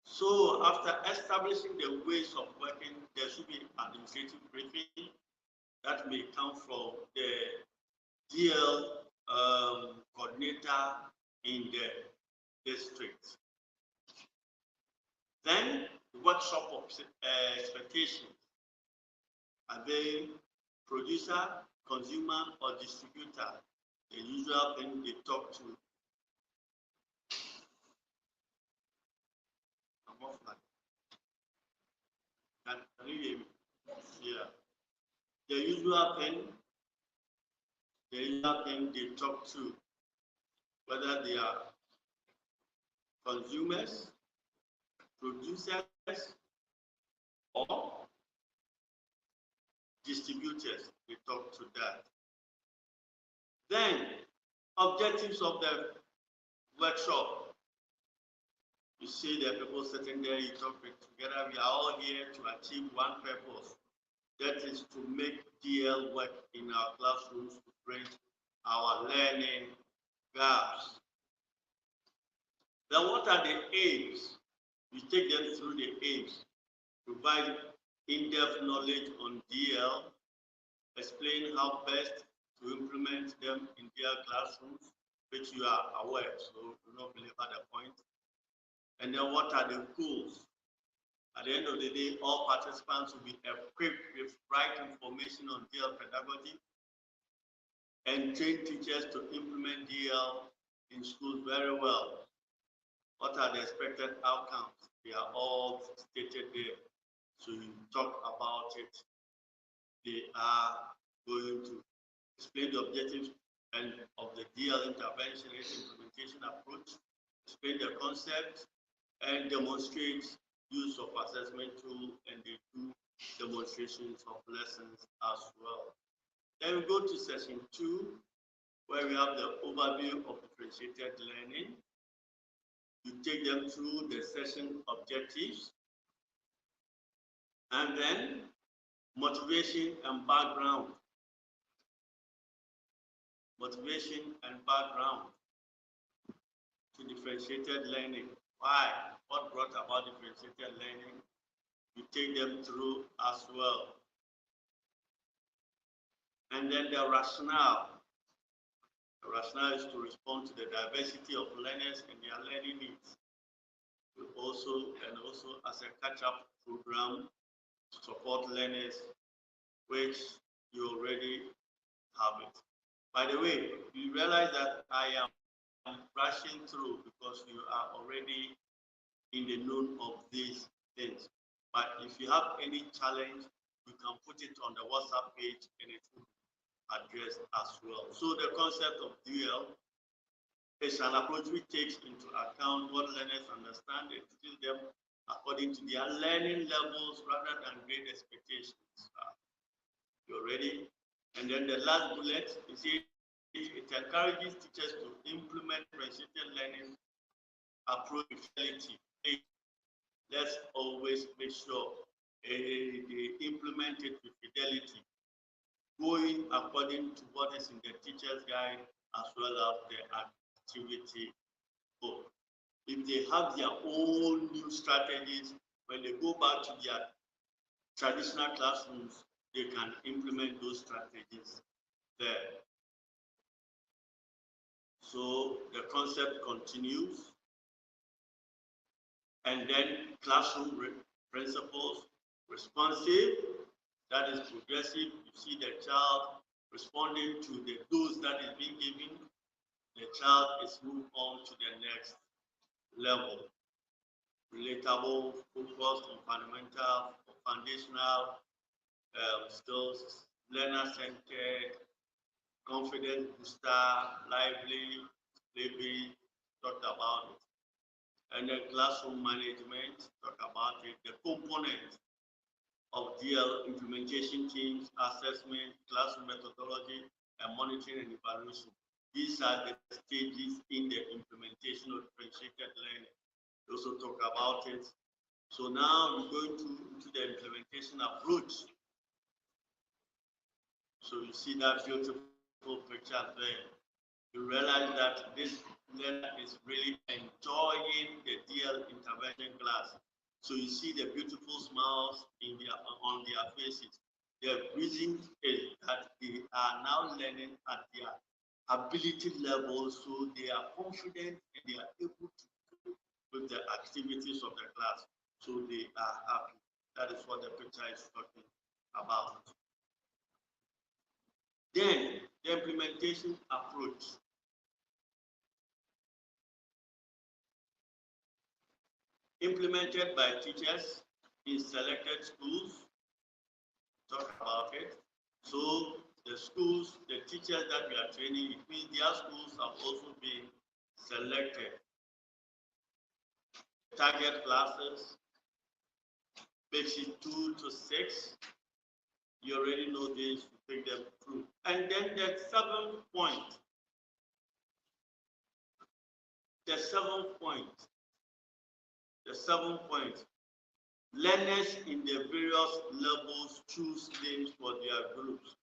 So after establishing the ways of working, there should be administrative briefing that may come from the DL coordinator in the district. Then the workshop of expectations. Are they producer, consumer, or distributor? The usual thing they talk to. offline. Can you hear me? Yeah. The usual thing they talk to, whether they are consumers, producers, or distributors, they talk to that. Then, objectives of the workshop. You see the people sitting there, you talk together. We are all here to achieve one purpose. That is to make DL work in our classrooms to bridge our learning gaps. Then what are the aims? We take them through the aims. Provide in-depth knowledge on DL, explain how best to implement them in their classrooms, which you are aware, so do not belabor the point. And then what are the goals? At the end of the day, all participants will be equipped with right information on DL pedagogy and train teachers to implement DL in schools very well. What are the expected outcomes? They are all stated there. So you talk about it. They are going to explain the objectives and of the DL intervention and implementation approach, explain the concept, and demonstrate use of assessment tool, and they do demonstrations of lessons as well. Then we go to session 2, where we have the overview of differentiated learning. You take them through the session objectives, and then motivation and background. Motivation and background to differentiated learning. Why? What brought about differentiated learning? You take them through as well. And then the rationale. The rationale is to respond to the diversity of learners and their learning needs. We also as a catch-up program to support learners, which you already have it. By the way, you realize that I am rushing through because you are already in the known of these things. But if you have any challenge, you can put it on the WhatsApp page and it will be addressed as well. So the concept of DL is an approach which takes into account what learners understand and teach them according to their learning levels rather than grade expectations. You're ready? And then the last bullet, you see, it encourages teachers to implement differentiated learning approach with fidelity. Let's always make sure they implement it with fidelity, going according to what is in the teacher's guide as well as the activity book. If they have their own new strategies, when they go back to their traditional classrooms, they can implement those strategies there. So the concept continues. And then classroom principles, responsive, that is progressive. You see the child responding to the dose that is being given. The child is moved on to the next level. Relatable, focused on fundamental, foundational skills, learner-centered, confidence booster, lively, lively, talked about it. And then classroom management, talk about it. The components of DL implementation teams, assessment, classroom methodology, and monitoring and evaluation. These are the stages in the implementation of differentiated learning. We also talk about it. So now we're going into the implementation approach. So you see that beautiful picture there. You realize that this learner is really enjoying the DL intervention class. So you see the beautiful smiles on their faces. The reason is that they are now learning at their ability level, so they are confident and they are able to cope with the activities of the class. So they are happy. That is what the picture is talking about. Then the implementation approach. implemented by teachers in selected schools. Talk about it. So the schools, the teachers that we are training, it means their schools have also been selected. Target classes, basic 2 to 6. You already know this, you take them through. And then the seventh point. The seventh point. Learners in the various levels choose names for their groups.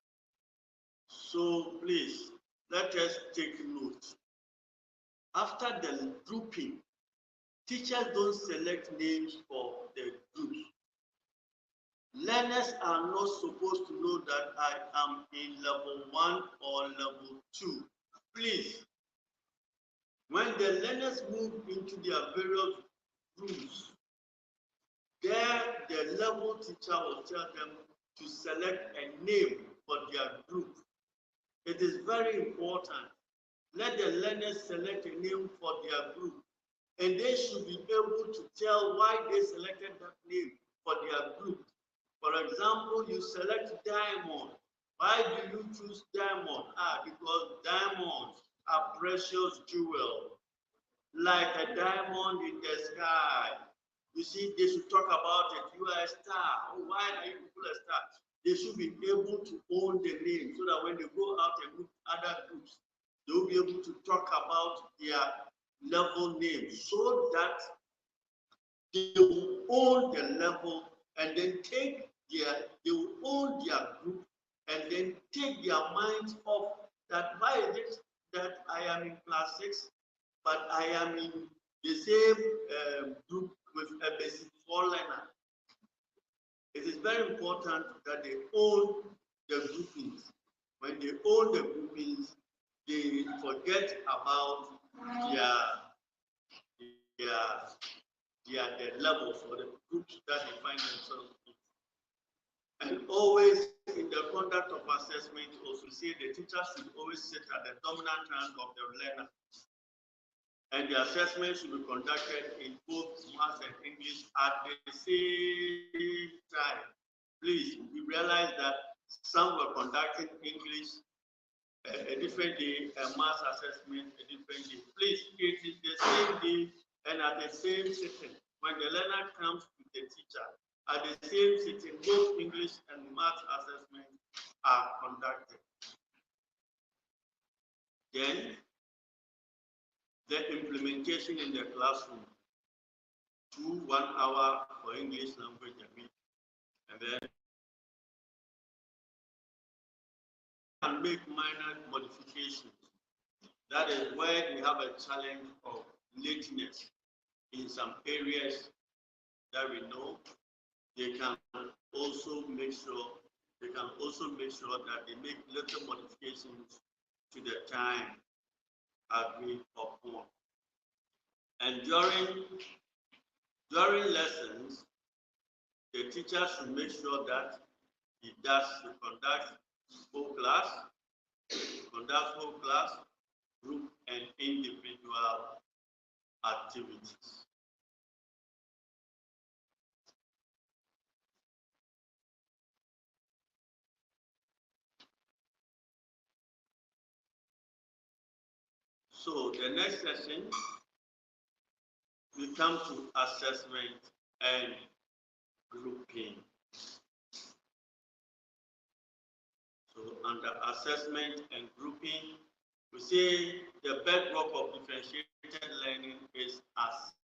So please, let us take note. After the grouping, teachers don't select names for the groups. Learners are not supposed to know that I am in level 1 or level 2. Please, when the learners move into their various groups, there the level teacher will tell them to select a name for their group. It is very important. Let the learners select a name for their group, and they should be able to tell why they selected that name for their group. For example, you select diamond. Why do you choose diamond? Because diamonds are precious jewels, like a diamond in the sky. You see, they should talk about it. You are a star. Oh, why are you people a star? They should be able to own the name so that when they go out and meet other groups, they will be able to talk about their level name so that they will own the level and then they will own their group and then take their minds off that why is it that I am in class 6, but I am in the same group with a basic 4 learner. It is very important that they own the groupings. When they own the groupings, they forget about the levels or the groups that they find themselves in. And always in the conduct of assessment, also say the teacher should always sit at the dominant hand of the learner. And the assessment should be conducted in both maths and English at the same time. Please, we realize that some were conducting English a different day, a maths assessment a different day. Please, it is the same day and at the same sitting. When the learner comes to the teacher, at the same sitting, both English and maths assessments are conducted. Then, the implementation in the classroom, 1 hour for English language a week, and then and make minor modifications. That is where we have a challenge of lateness in some areas that we know. They can also make sure that they make little modifications to the time agreed upon. And during lessons, the teacher should make sure that he conducts whole class, group, and individual activities. So the next session, we come to assessment and grouping. So under assessment and grouping, we say the bedrock of differentiated learning is assessment.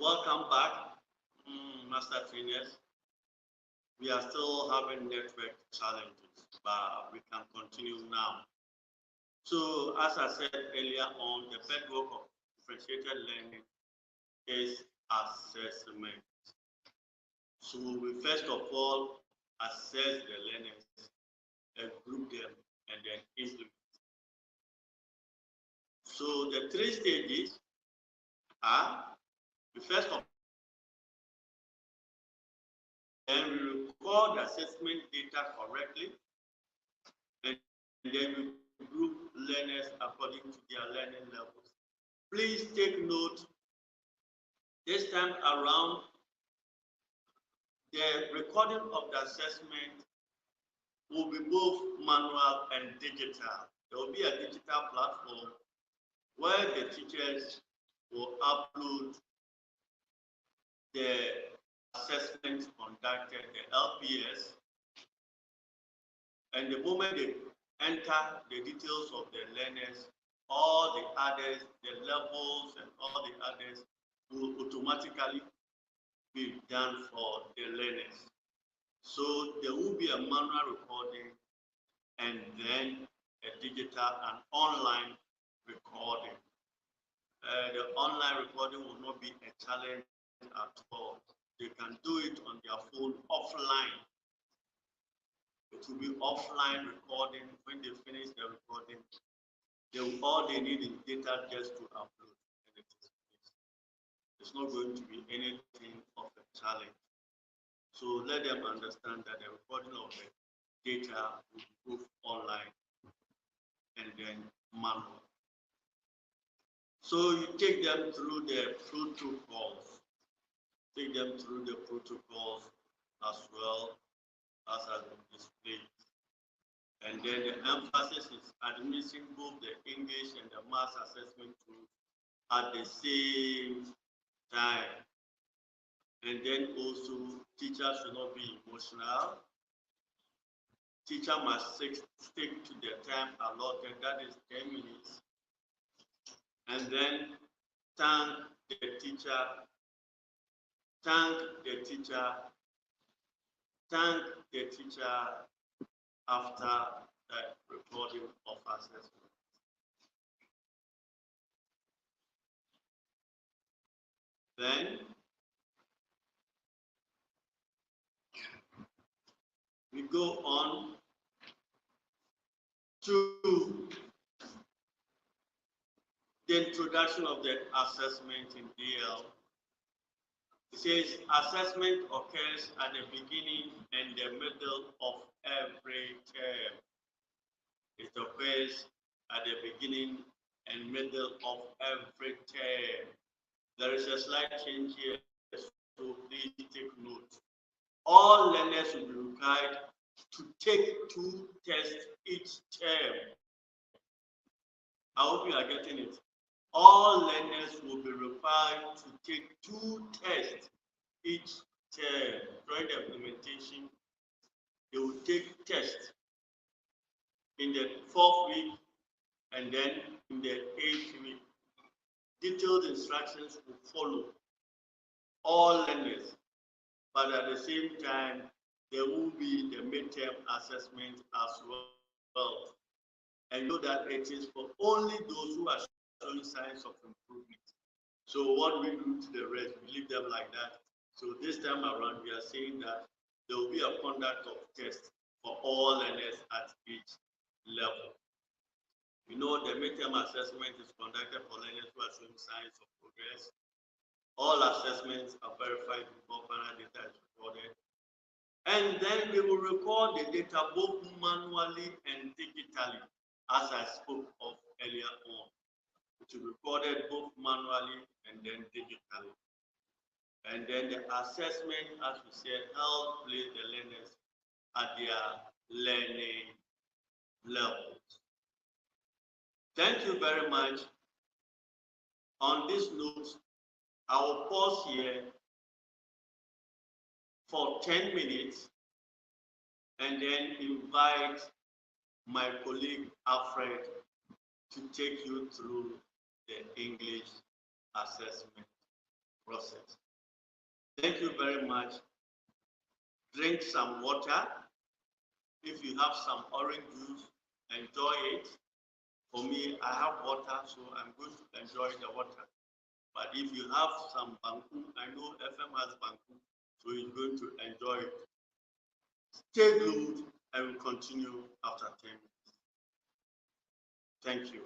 Welcome back, Master Trainers. We are still having network challenges, but we can continue now. So, as I said earlier on, the bedrock of differentiated learning is assessment. So, we first of all assess the learners and group them and then implement. So, the three stages are the first of then we record the assessment data correctly, and then we group learners according to their learning levels. Please take note, this time around, the recording of the assessment will be both manual and digital. There will be a digital platform where the teachers will upload the assessments conducted, the LPS, and the moment they enter the details of the learners, all the others, the levels and all the others will automatically be done for the learners. So there will be a manual recording and then a digital and online recording. The online recording will not be a challenge at all. They can do it on their phone offline. It will be offline recording. When they finish the recording, all they need is data just to upload, and it is finished. It's not going to be anything of a challenge. So let them understand that the recording of the data will be both online and then manual. So you take them through the protocols. Take them through the protocols as well as has been displayed. And then the emphasis is administering both the English and the math assessment tools at the same time. And then also, teachers should not be emotional. Teacher must stick to the time allotted, that is 10 minutes. And then thank the teacher after the recording of assessment. Then we go on to the introduction of the assessment in DL. It says assessment occurs at the beginning and the middle of every term. It occurs at the beginning and middle of every term. There is a slight change here, so please take note. All learners will be required to take 2 tests each term. I hope you are getting it. All learners will be required to take 2 tests each term. During the implementation, they will take tests in the 4th week and then in the 8th week. Detailed instructions will follow all learners, but at the same time, there will be the midterm assessment as well. And know that it is for only those who are showing signs of improvement. So what we do to the rest, we leave them like that. So this time around, we are saying that there will be a conduct of tests for all learners at each level. You know, the midterm assessment is conducted for learners who are showing signs of progress. All assessments are verified before final data is recorded. And then we will record the data both manually and digitally, as I spoke of earlier on. It will be recorded both manually and then digitally. And then the assessment, as we said, help place the learners at their learning levels. Thank you very much. On this note, I will pause here for 10 minutes and then invite my colleague Alfred to take you through the English assessment process. Thank you very much. Drink some water. If you have some orange juice, enjoy it. For me, I have water, so I'm going to enjoy the water. But if you have some banku, I know FM has banku, so you're going to enjoy it. Stay glued and we'll continue after 10 minutes. Thank you.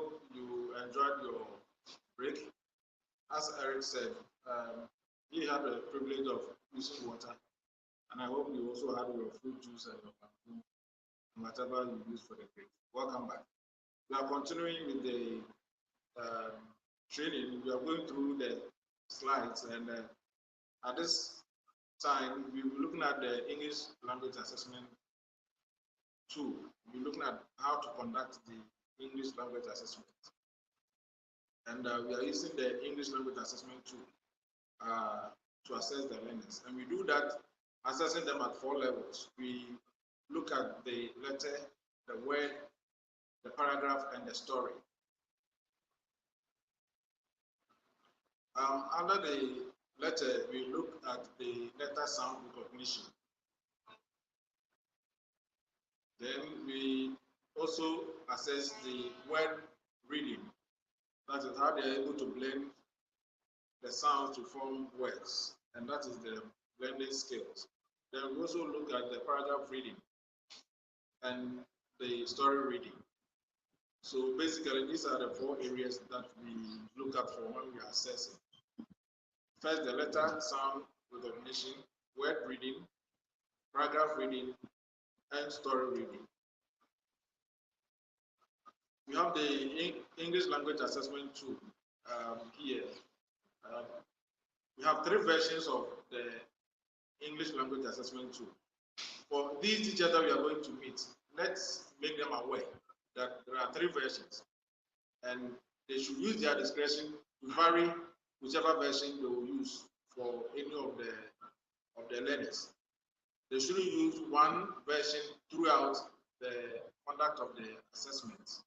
hope you enjoyed your break. As Eric said, he had the privilege of using water, and I hope you also had your fruit juice and your pampoo, and whatever you use for the break. Welcome back. We are continuing with the training. We are going through the slides, and at this time, we will be looking at the English language assessment tool. We'll be looking at how to conduct the English language assessment. And we are using the English language assessment tool to assess the learners. And we do that assessing them at 4 levels. We look at the letter, the word, the paragraph, and the story. Under the letter, we look at the letter sound recognition. Then we also assess the word reading. That is how they are able to blend the sounds to form words, and that is the blending skills. Then we also look at the paragraph reading and the story reading. So basically, these are the 4 areas that we look at for when we are assessing. First, the letter sound recognition, word reading, paragraph reading, and story reading. We have the English language assessment tool here. We have 3 versions of the English language assessment tool. For these teachers that we are going to meet, let's make them aware that there are 3 versions, and they should use their discretion to vary whichever version they will use for any of the learners. They shouldn't use one version throughout the conduct of the assessment.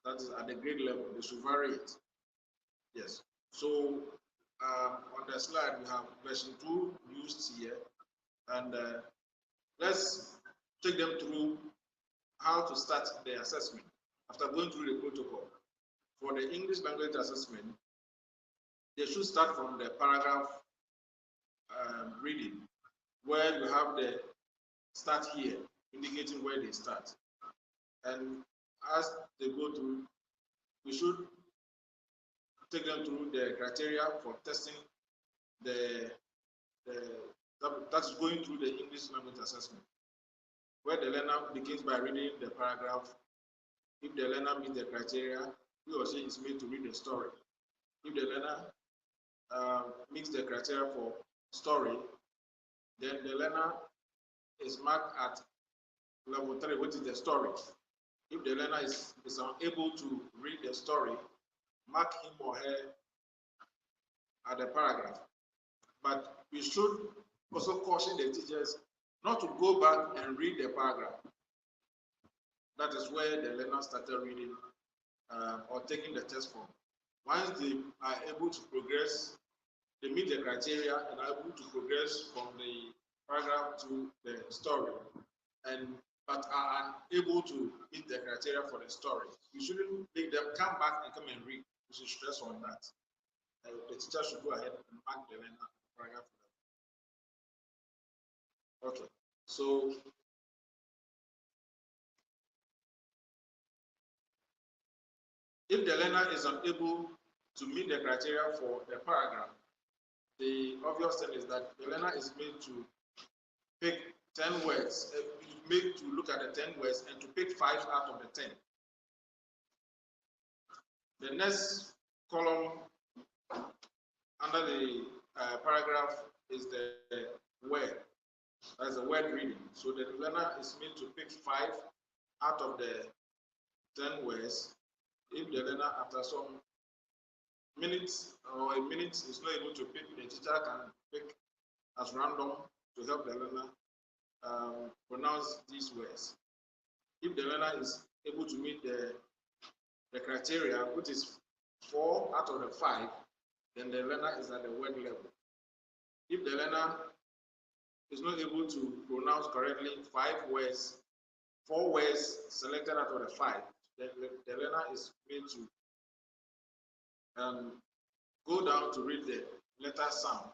That is at the grade level. They should vary it. Yes. So on the slide we have version 2 used here, and let's take them through how to start the assessment after going through the protocol. For the English language assessment, they should start from the paragraph reading, where you have the start here, indicating where they start. And as they go through, we should take them through the criteria for testing that is going through the English language assessment, where the learner begins by reading the paragraph. If the learner meets the criteria, he or she is made to read the story. If the learner meets the criteria for story, then the learner is marked at level 3, which is the story. If the learner is unable to read the story, mark him or her at the paragraph. But we should also caution the teachers not to go back and read the paragraph. That is where the learner started reading or taking the test from. Once they are able to progress, they meet the criteria and are able to progress from the paragraph to the story, but are unable to meet the criteria for the story, we shouldn't make them come back and come and read. We should stress on that. The teacher should go ahead and mark the learner paragraph. Okay, so if the learner is unable to meet the criteria for the paragraph, the obvious thing is that the learner is made to pick 10 words, made to look at the 10 words and to pick 5 out of the 10. The next column under the paragraph is the word. That's the word reading. So the learner is made to pick 5 out of the 10 words. If the learner, after some minutes or a minute, is not able to pick, the teacher can pick as random to help the learner pronounce these words. If the learner is able to meet the criteria, which is 4 out of the 5, then the learner is at the word level. If the learner is not able to pronounce correctly 5 words, 4 words selected out of the 5, then the learner is made to go down to read the letter sound.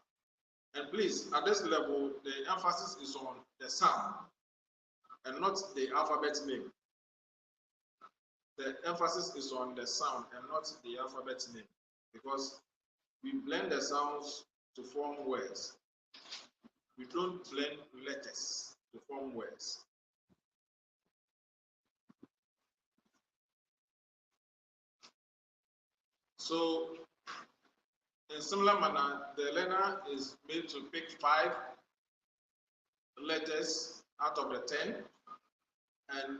And please, at this level, the emphasis is on the sound and not the alphabet name. the emphasis is on the sound and not the alphabet name, because we blend the sounds to form words. We don't blend letters to form words. So, in similar manner, the learner is made to pick 5 letters out of the 10, and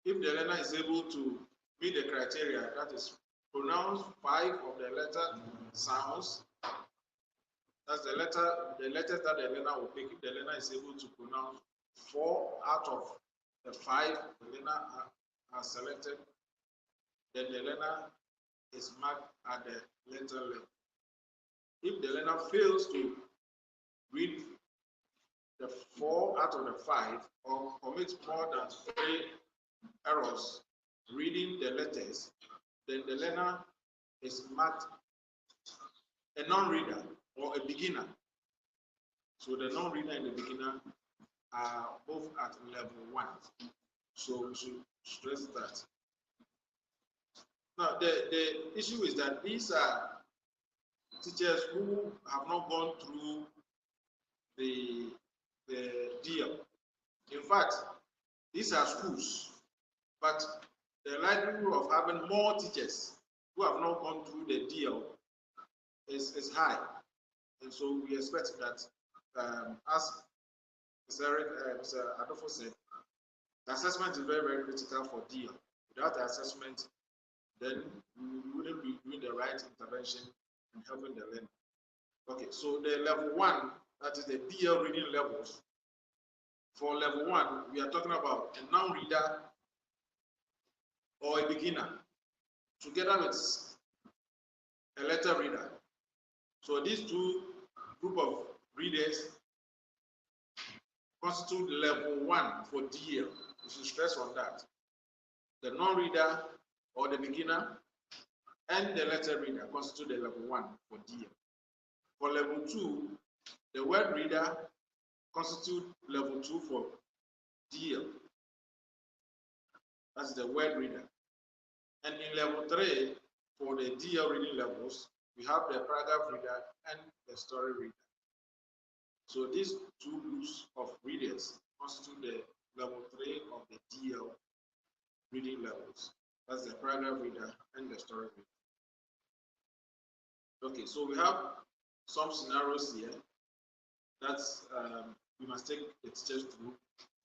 if the learner is able to meet the criteria, that is, pronounce 5 of the letter sounds, that's the letters that the learner will pick. If the learner is able to pronounce 4 out of the 5 the learner has selected, then the learner is marked at the letter level. If the learner fails to read the 4 out of the 5 or commits more than 3 errors reading the letters, then the learner is marked a non-reader or a beginner. So the non-reader and the beginner are both at level 1. So we should stress that. Now, the issue is that these are teachers who have not gone through the deal. In fact, these are schools, but the likelihood of having more teachers who have not gone through the deal is high. And so we expect that, as Mr. Adolfo said, the assessment is very, very critical for deal. Without the assessment, then we wouldn't be doing the right intervention and helping the learner. Okay, so the level 1, that is the DL reading levels. For level 1, we are talking about a non-reader or a beginner together with a letter reader. So these two group of readers constitute level 1 for DL. We should stress on that. The non-reader or the beginner and the letter reader constitute the level 1 for DL. For level 2, the word reader constitute level 2 for DL. That's the word reader. And in level 3, for the DL reading levels, we have the paragraph reader and the story reader. So these two groups of readers constitute the level 3 of the DL reading levels. That's the paragraph reader and the story reader. Okay, so we have some scenarios here that we must take the teachers through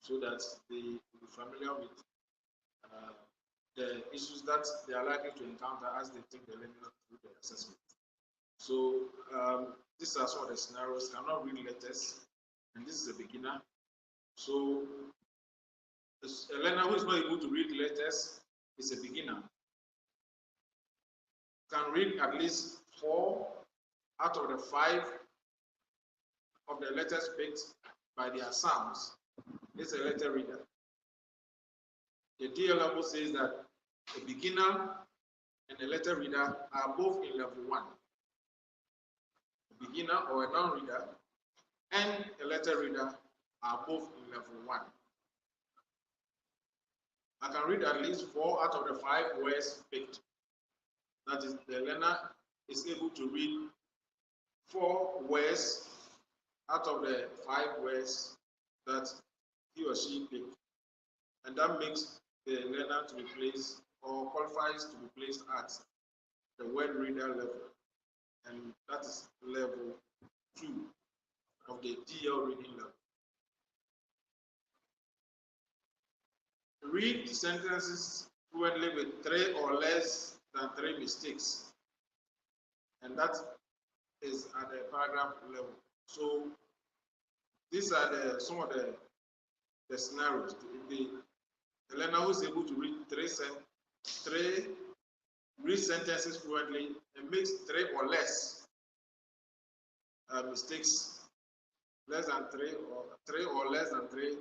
so that they will be familiar with the issues that they are likely to encounter as they take the learner through the assessment. So these are some of the scenarios. Cannot read letters, and this is a beginner. So a learner who is not able to read letters is a beginner. Can read at least 4 out of the 5 of the letters picked by their sounds. It's a letter reader. The DL level says that a beginner and a letter reader are both in level 1. A beginner or a non-reader and a letter reader are both in level 1. I can read at least 4 out of the 5 words picked. That is, the learner is able to read 4 words out of the 5 words that he or she picked. And that makes the learner to be placed or qualifies to be placed at the word reader level. And that is level 2 of the DL reading level. Read sentences fluently with 3 or less than 3 mistakes. And that is at the paragraph level. So these are some of the scenarios. The learner who is able to read 3 read sentences fluently and makes 3 or less mistakes, less than 3 or 3 or less than 3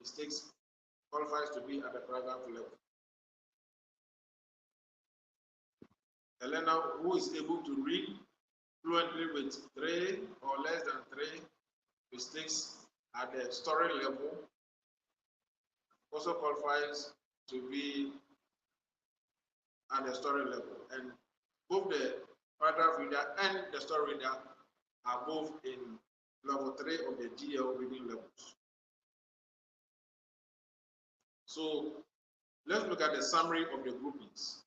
mistakes, qualifies to be at the paragraph level. A learner who is able to read fluently with 3 or less than 3 mistakes at the story level also qualifies to be at the story level, and both the paragraph reader and the story reader are both in level 3 of the DL reading levels. So let's look at the summary of the groupings.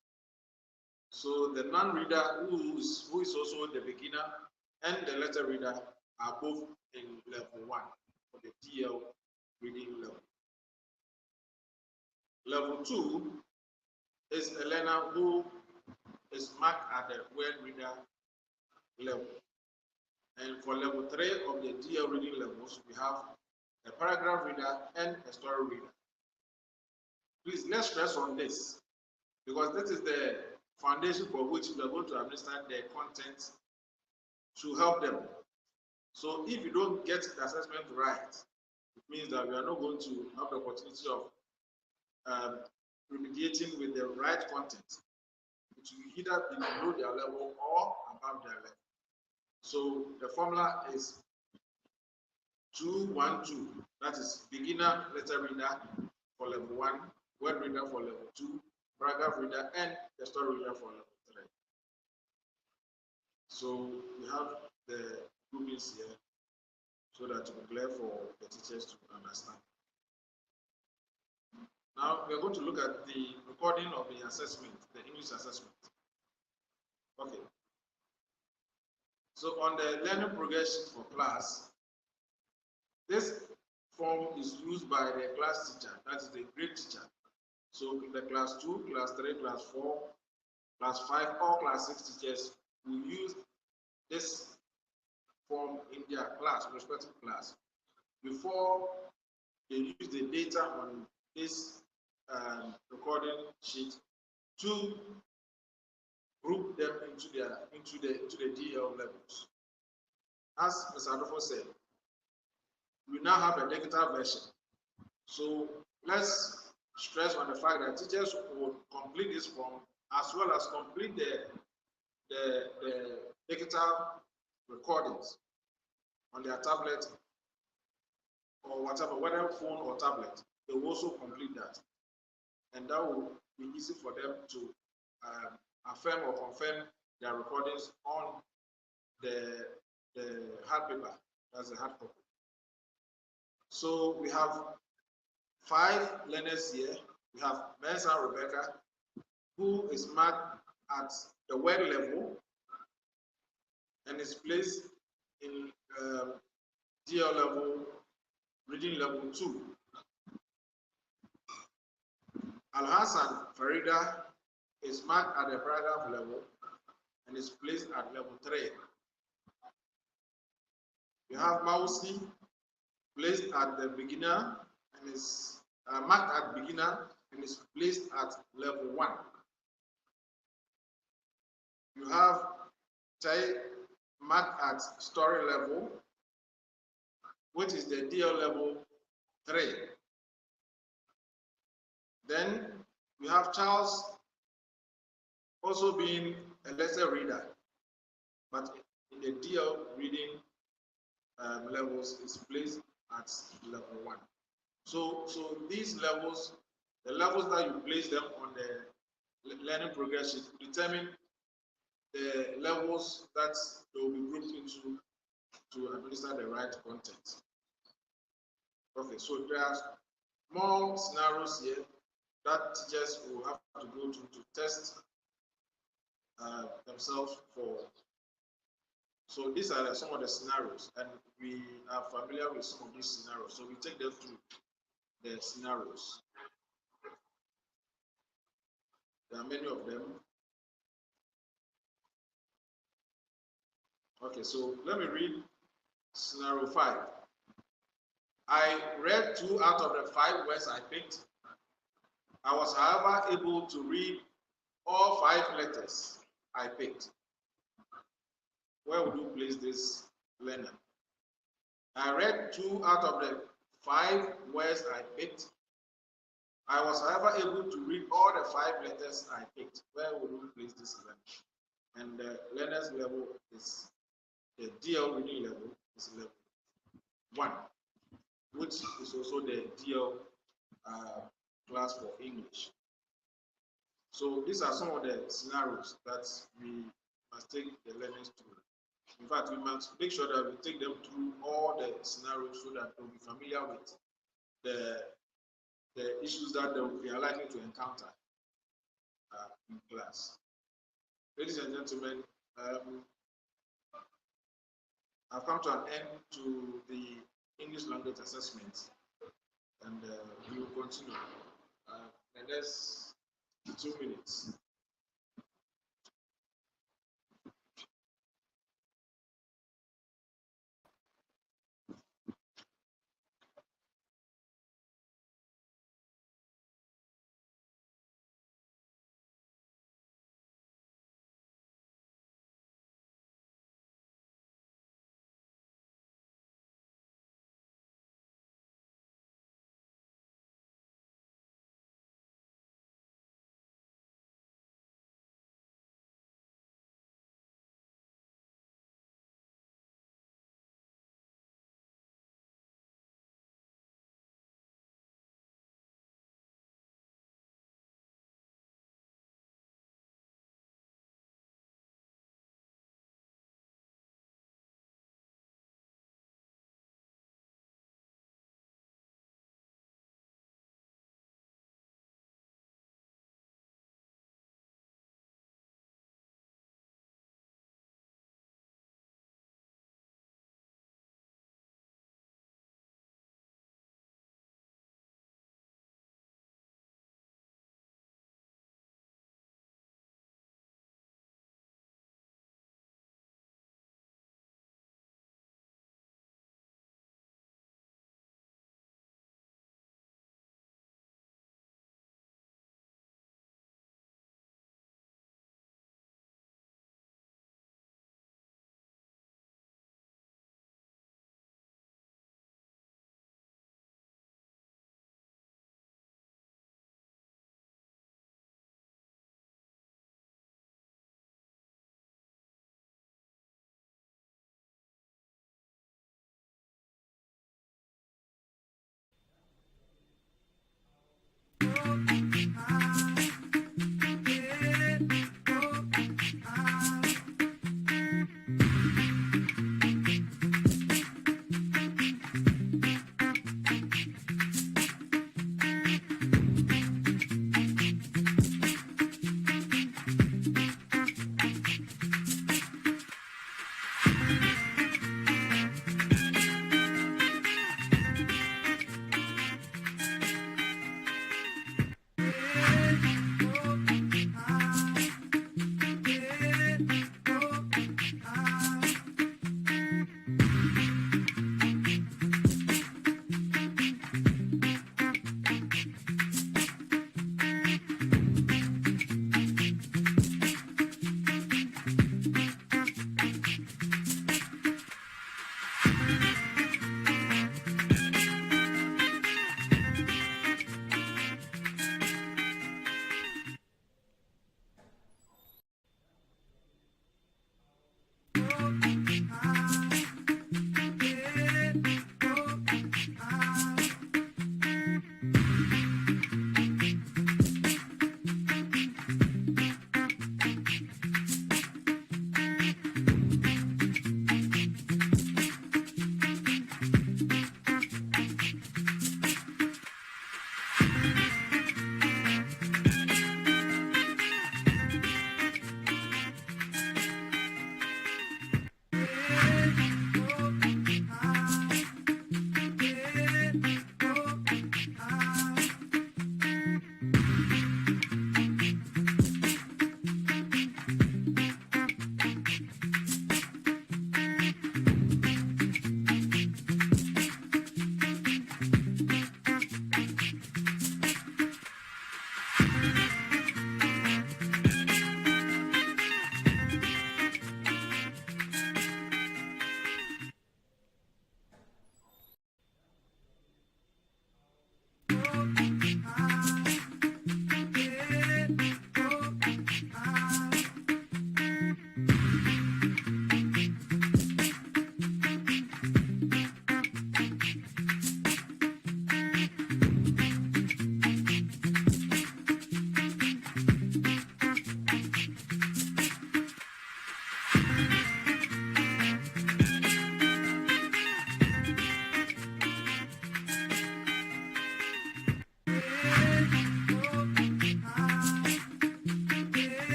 So the non-reader, who is also the beginner, and the letter reader are both in level 1 of the DL reading level. Level 2 is a learner who is marked at the word reader level. And for level 3 of the DL reading levels, we have a paragraph reader and a story reader. Please, let's stress on this, because this is the foundation for which we are going to understand the content to help them. So if you don't get the assessment right, it means that we are not going to have the opportunity of remediating with the right content. It will either be below their level or above their level. So the formula is 2-1-2. That is beginner letter reader for level 1, word reader for level 2, paragraph reader, and the story reader for level 3. So we have the groupings here so that it will be clear for the teachers to understand. Now we are going to look at the recording of the assessment, the English assessment. Okay. So on the learning progression for class, this form is used by the class teacher, that is the grade teacher. So in the class 2, class 3, class 4, class 5, or class 6 teachers will use this form in their class, respective class, before they use the data on this recording sheet to group them into the DL levels. As Mr. Adolfo said, we now have a digital version. So let's stress on the fact that teachers will complete this form as well as complete the digital recordings on their tablet or whatever, whether phone or tablet. They will also complete that, and that will be easy for them to affirm or confirm their recordings on the hard paper. That's the hard copy. So we have 5 learners here. We have Mensa Rebecca, who is marked at the word level and is placed in DL level, reading level 2. Al Hassan Farida is marked at the paragraph level and is placed at level 3. We have Mausi placed at the beginner and is marked at beginner and is placed at level 1. You have Tai marked at story level, which is the DL level 3. Then we have Charles also being a lesser reader, but in the DL reading levels is placed at level 1. So these levels, the levels that you place them on the learning progression, determine the levels that they will be grouped into to administer the right content. Okay, so there are more scenarios here that teachers will have to go to test themselves for. So these are some of the scenarios, and we are familiar with some of these scenarios. So we take them through the scenarios. There are many of them. Okay, so let me read scenario 5. I read 2 out of the 5 words I picked. I was, however, able to read all 5 letters I picked. Where would you place this learner? I read 2 out of the 5 words I picked. I was, however, able to read all the 5 letters I picked. Where would you place this learner? And the learner's level is the DL reading level is level 1, which is also the DL class for English. So these are some of the scenarios that we must take the learners through. In fact, we must make sure that we take them through all the scenarios so that they'll be familiar with the issues that they are likely to encounter in class. Ladies and gentlemen, I've come to an end to the English language assessment, and we will continue in the next 2 minutes.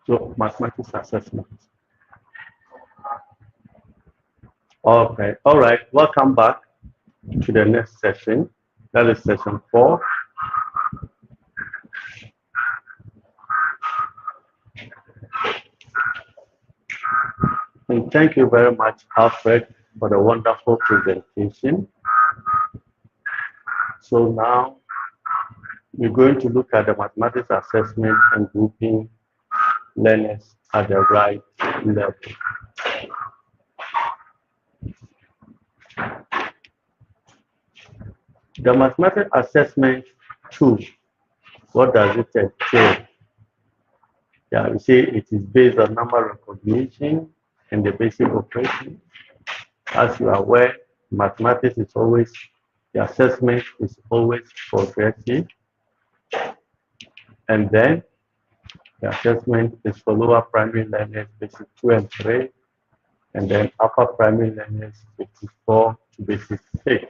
So mathematics assessment. Okay, all right. Welcome back to the next session. That is session 4. And thank you very much, Alfred, for the wonderful presentation. So now we're going to look at the mathematics assessment and grouping learners at the right level. The mathematics assessment tool, what does it entail? Yeah, we say it is based on number recognition and the basic operation. As you are aware, mathematics is always, the assessment is always progressive. And then the assessment is for lower primary learners, basic 2 and 3, and then upper primary learners, basic 4 to basic 6.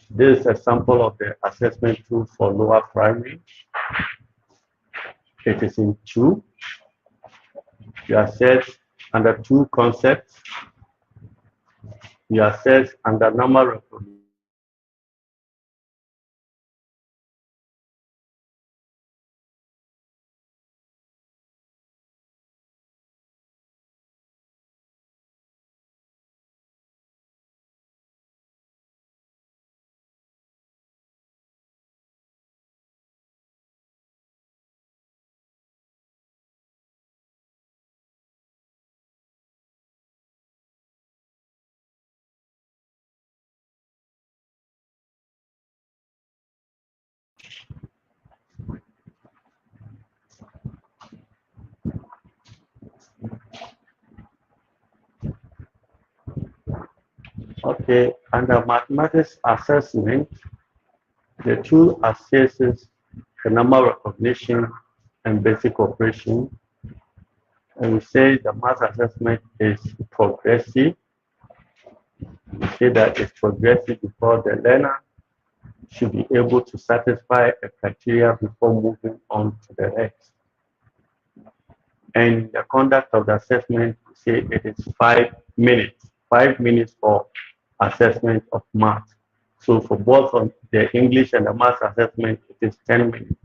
This is a sample of the assessment tool for lower primary. It is in 2. You assess under 2 concepts. You assess under number recognition. Okay, under mathematics assessment, the tool assesses the number recognition and basic operation. And we say the math assessment is progressive. We say that it's progressive because the learner should be able to satisfy a criteria before moving on to the next. And the conduct of the assessment, we say it is 5 minutes. 5 minutes for assessment of math. So for both on the English and the math assessment, it is 10 minutes.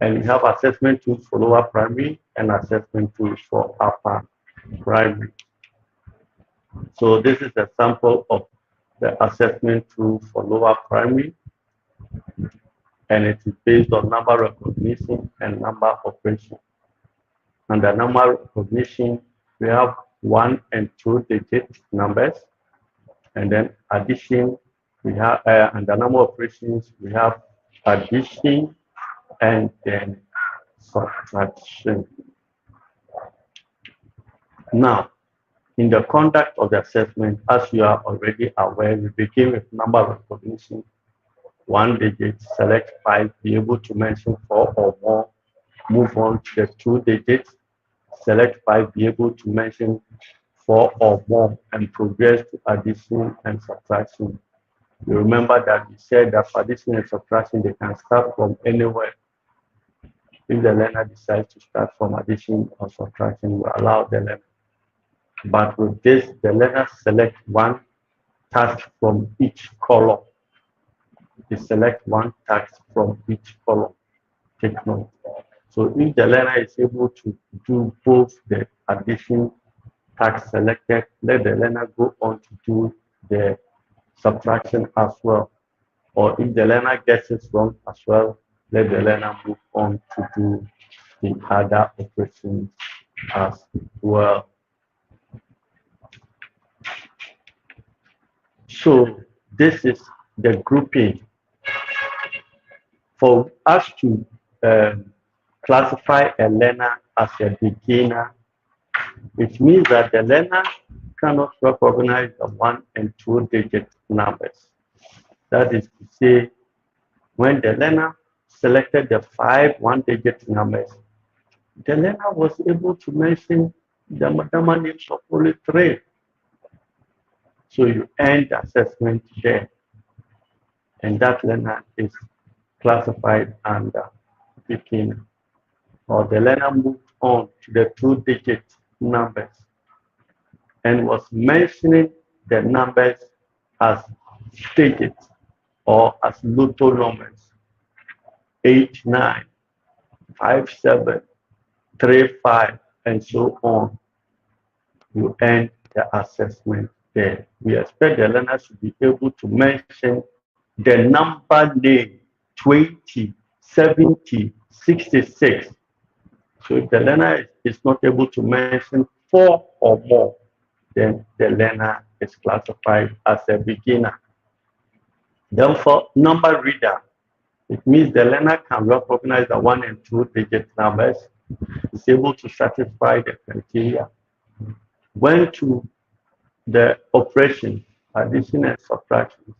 And we have assessment tools for lower primary and assessment tools for upper primary. So this is a sample of the assessment tool for lower primary, and it is based on number recognition and number operation. Under number recognition, we have 1 and 2 digit numbers, and then addition, we have, under number operations, we have addition and then subtraction. Now, in the conduct of the assessment, as you are already aware, we begin with number recognition. 1 digit, select 5, be able to mention 4 or more, move on to the 2 digits, select 5, be able to mention 4 or more, and progress to addition and subtraction. You remember that we said that for addition and subtraction, they can start from anywhere. If the learner decides to start from addition or subtraction, we allow the learner. But with this, the learner select 1 task from each column. They select 1 task from each column. Take note. So if the learner is able to do both the addition task selected, let the learner go on to do the subtraction as well. Or if the learner gets it wrong as well, let the learner move on to do the other operations as well. So this is the grouping. For us to classify a learner as a beginner, it means that the learner cannot recognize the 1 and 2 digit numbers. That is to say, when the learner selected the 5 1-digit numbers, the learner was able to mention the number names of only 3. So you end the assessment there. and that learner is classified under beginner. Or the learner moved on to the two-digit numbers and was mentioning the numbers as digits or as lotto numbers, 8, 9, 5, 7, 3, 5, and so on. You end the assessment there. We expect the learner to be able to mention the number name 20, 70, 66. So if the learner is not able to mention 4 or more, then the learner is classified as a beginner. Then for number reader, it means the learner can recognize the 1 and 2 digit numbers, is able to satisfy the criteria, went to the operation, addition and subtraction,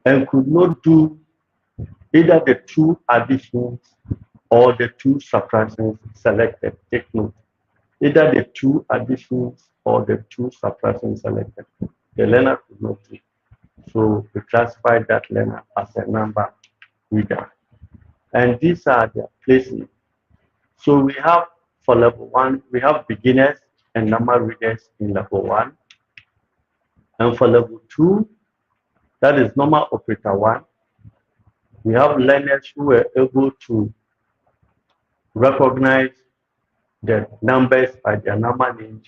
and could not do either the 2 additions or the 2 subtractions selected. Take note. Either the 2 additions or the 2 subtractions selected. The learner could not do. So we classify that learner as a number reader. And these are their places. So we have for level 1, we have beginners and number readers in level 1. And for level 2, that is normal operator 1, we have learners who were able to recognize the numbers by their number names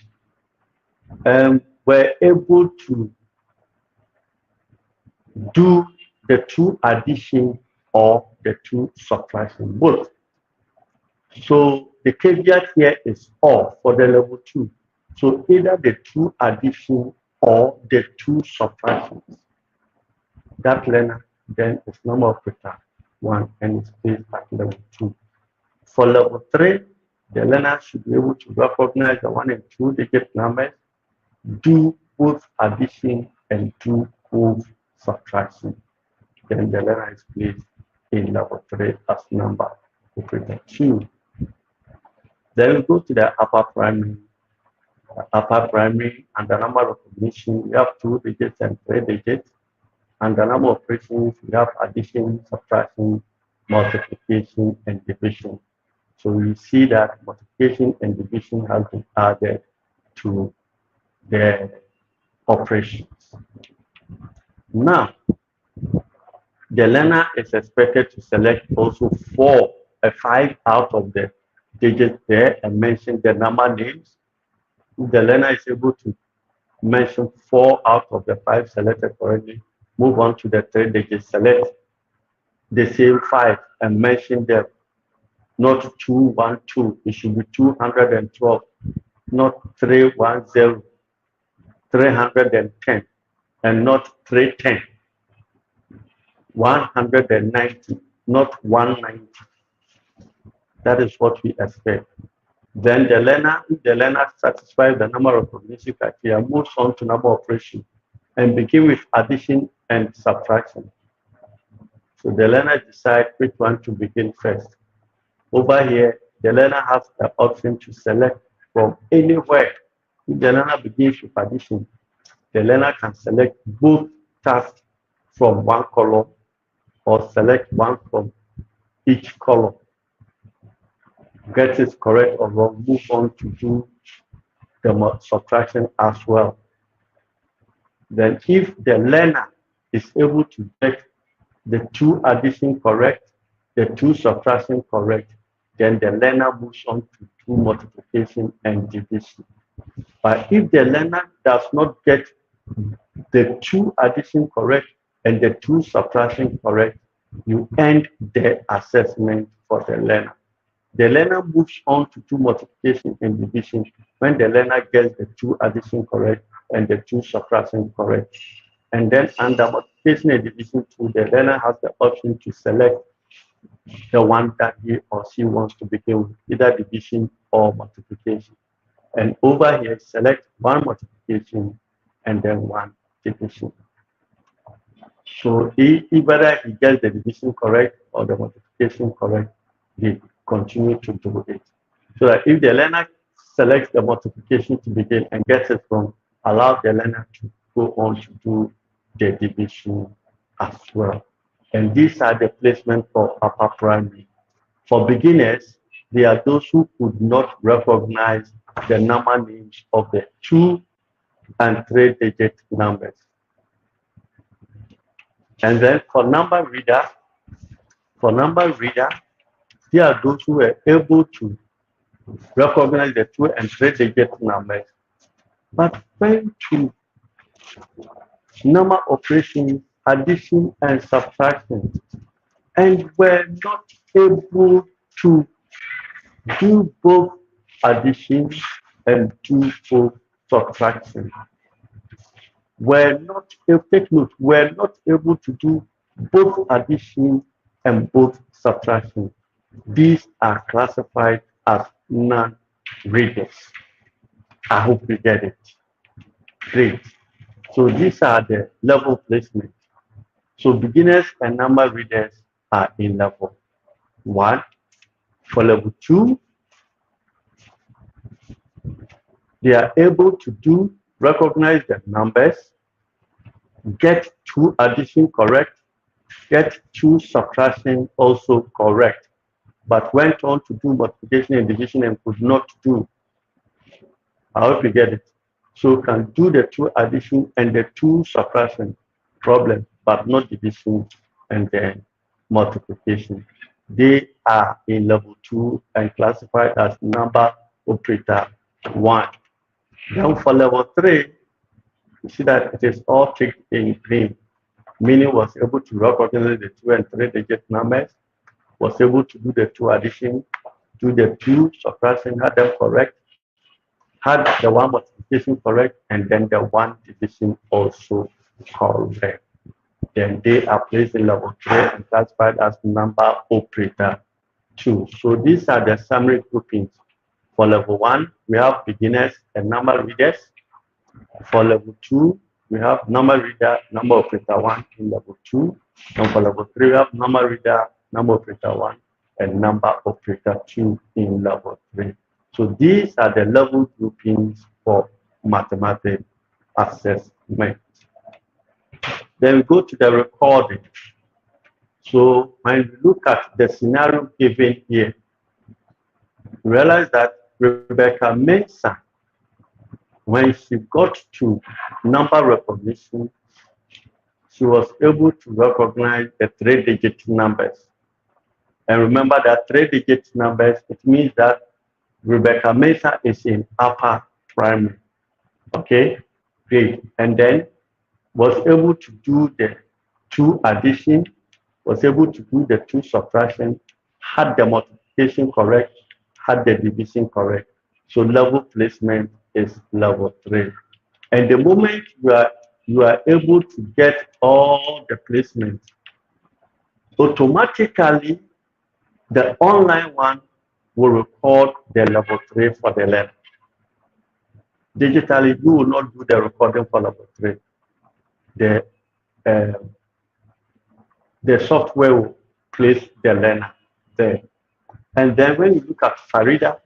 and were able to do the 2 addition or the 2 subtraction, both. So the caveat here is or for the level 2. So either the 2 addition or the 2 subtractions. That learner then is normal operator 1 and is placed at level 2. For level 3, the learner should be able to recognize the 1 and 2 digit numbers, do both addition and do both subtraction. Then the learner is placed in level 3 as number operator 2. Then we go to the upper primary. Upper primary and the number recognition, we have 2 digits and 3 digits. And the number of operations, we have addition, subtraction, multiplication, and division. So we see that multiplication and division has been added to the operations. Now, the learner is expected to select also 5 out of the digits there and mention the number names. If the learner is able to mention 4 out of the 5 selected correctly, move on to the 3 digits, select the same 5 and mention them. Not 212, it should be 212, not 310, 310, and not 310. 190, not 190. That is what we expect. Then the learner, if the learner satisfies the number of recognition criteria, moves on to number operation and begin with addition and subtraction. So the learner decides which one to begin first. Over here, the learner has the option to select from anywhere. If the learner begins with addition, the learner can select both tasks from one column or select one from each column. Get it correct or wrong, move on to do the subtraction as well. Then if the learner is able to get the 2 addition correct, the 2 subtraction correct, then the learner moves on to do multiplication and division. But if the learner does not get the 2 addition correct and the 2 subtraction correct, you end the assessment for the learner. The learner moves on to do multiplication and division when the learner gets the 2 addition correct and the 2 subtraction correct. And then under multiplication and division too, the learner has the option to select the one that he or she wants to begin with, either division or multiplication. And over here, select one multiplication and then one division. So whether he gets the division correct or the multiplication correct, he continue to do it. So that if the learner selects the multiplication to begin and gets it wrong, allow the learner to go on to do the division as well. And these are the placement for upper primary. For beginners, they are those who could not recognize the number names of the 2 and 3-digit numbers. And then for number reader, they are those who were able to recognize the 2 and 3-digit numbers, but went to number operations, addition and subtraction, and were not able to do both addition and do both subtraction. Were not, take note, were not able to do both addition and both subtraction. These are classified as non-readers. I hope you get it. Great. So these are the level placement. So beginners and number readers are in level 1. For level 2, they are able to recognize the numbers, get 2 addition correct, get 2 subtraction also correct, but went on to do multiplication and division and could not do. I hope you get it. So can do the 2 addition and the 2 subtraction problem, but not division and then multiplication. They are in level 2 and classified as number operator 1. Then for level 3, you see that it is all ticked in green, meaning was able to recognize the 2 and 3-digit numbers, was able to do the 2 addition, do the 2 subtraction, had them correct, had the 1 multiplication correct, and then the 1 division also correct. Then they are placed in level 3 and classified as number operator 2. So these are the summary groupings. For level 1, we have beginners and number readers. For level 2, we have number reader, number operator 1 in level 2. And for level 3, we have number reader, number operator 1, and number operator 2 in level 3. So these are the level groupings for mathematics assessment. Then we go to the recording. So when we look at the scenario given here, we realize that Rebecca Mensah, when she got to number recognition, she was able to recognize the 3-digit numbers. And remember that 3-digit numbers, it means that Rebecca Mensah is in upper primary. Okay, great. And then was able to do the 2 addition, was able to do the 2 subtraction, had the multiplication correct, had the division correct. So level placement is level 3. And the moment you are able to get all the placement, automatically the online one will record the level 3 for the learner. Digitally, you will not do the recording for level 3. The software will place the learner there. And then when you look at Farida,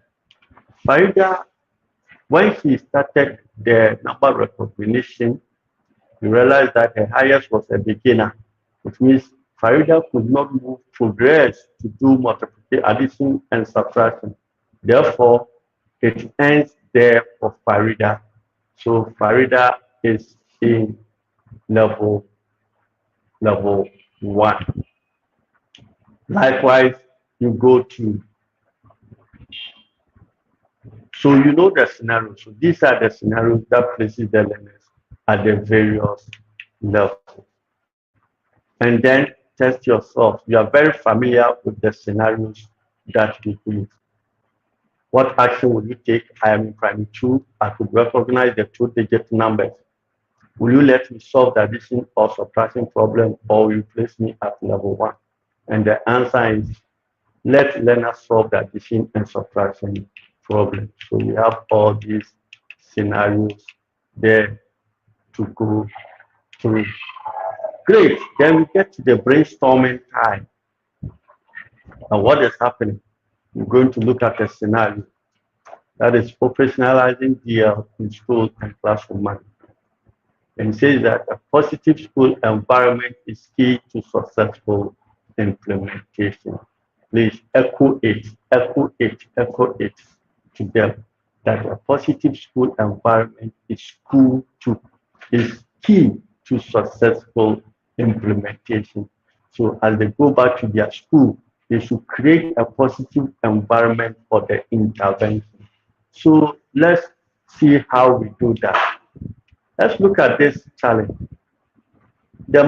when she started the number recognition, you realize that the highest was a beginner, which means Farida could not progress to do multiplication, addition, and subtraction. Therefore, it ends there for Farida. So Farida is in level 1. Likewise, you go to, so you know the scenario. So these are the scenarios that places the learners at the various levels. And then test yourself. You are very familiar with the scenarios that we use. What action will you take? I am in primary 2. I could recognize the 2-digit numbers. Will you let me solve the addition or subtraction problem, or will you place me at level 1? And the answer is, let learners solve the addition and subtraction problem. So we have all these scenarios there to go through. Great. Then we get to the brainstorming time. And what is happening? We're going to look at a scenario that is operationalizing DL in school and classroom management. and says that a positive school environment is key to successful implementation. Please echo it, echo it, echo it to them that a positive school environment is key to successful implementation. So as they go back to their school, they should create a positive environment for the intervention. So let's see how we do that. Let's look at this challenge. The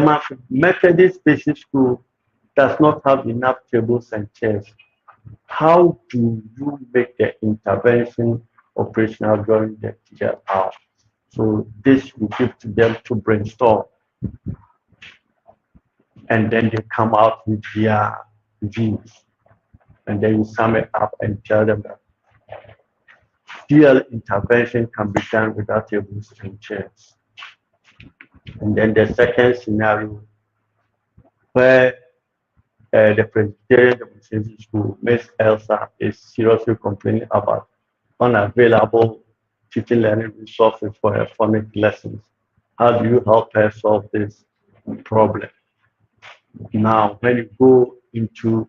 Methodist Basic School does not have enough tables and chairs. How do you make the intervention operational during the teacher hour? So this will give to them to brainstorm, and then they come out with their views, and then you sum it up and tell them that DL intervention can be done without tables and chairs. And then the second scenario, where the Presbyterian Demonstration School, Miss Elsa, is seriously complaining about unavailable teaching learning resources for her phonics lessons. How do you help her solve this problem? Now, when you go into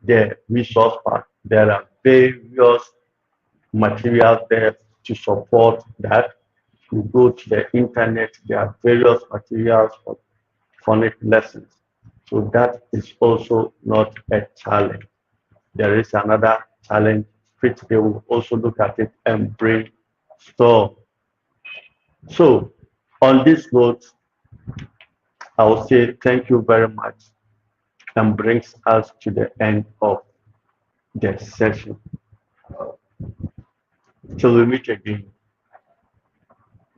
the resource part, there are various materials there to support that. You go to the internet, there are various materials for phonics lessons. So that is also not a challenge. There is another challenge which they will also look at it and brainstorm. So on this note, I will say thank you very much, and brings us to the end of the session. Till we meet again,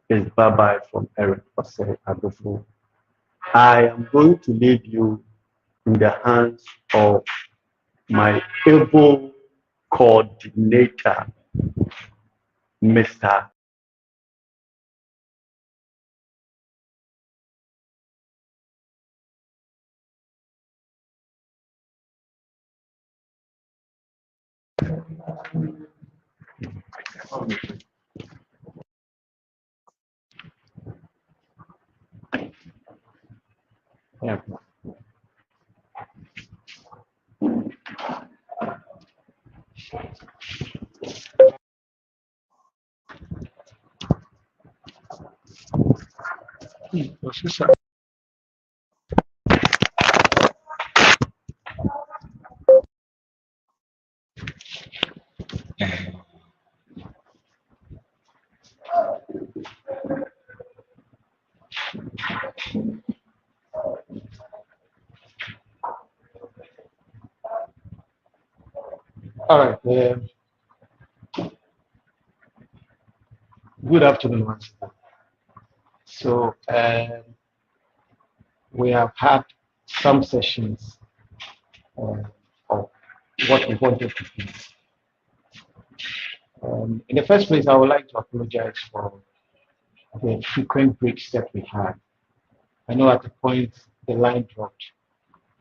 it's bye-bye from Eric Osei Adofo. I am going to leave you in the hands of my able coordinator, Mr. Yeah. All right. Good afternoon once again. So we have had some sessions of what we wanted to do. In the first place, I would like to apologize for the frequent breaks that we had. I know at the point the line dropped.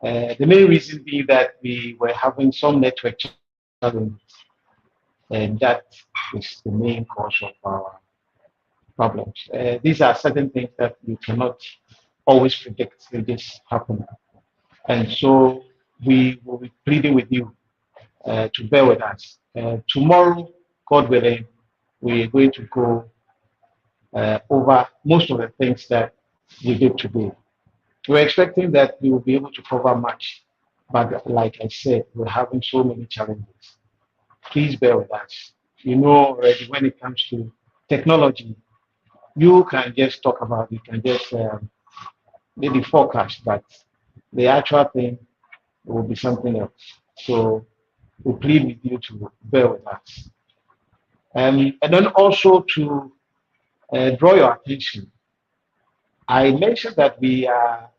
The main reason being that we were having some network challenges, and that is the main cause of our problems. These are certain things that you cannot always predict. They just happen. And so we will be pleading with you to bear with us. Tomorrow, God willing, we are going to go over most of the things that we did today. We're expecting that we will be able to cover much, but like I said, we're having so many challenges. Please bear with us. You know already when it comes to technology, you can just talk about it, you can just maybe forecast, but the actual thing will be something else. So we plead with you to bear with us. And then also to draw your attention, I mentioned that we are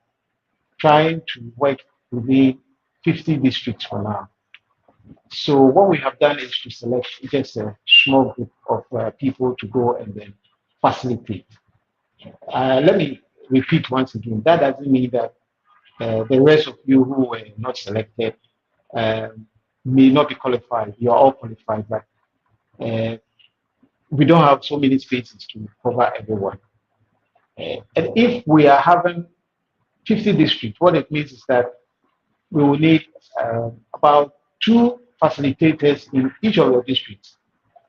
trying to work within 50 districts for now. So what we have done is to select just a small group of people to go and then facilitate. Let me repeat once again, that doesn't mean that the rest of you who were not selected may not be qualified. You are all qualified, but we don't have so many spaces to cover everyone. And if we are having 50 districts, what it means is that we will need about 2 facilitators in each of the districts.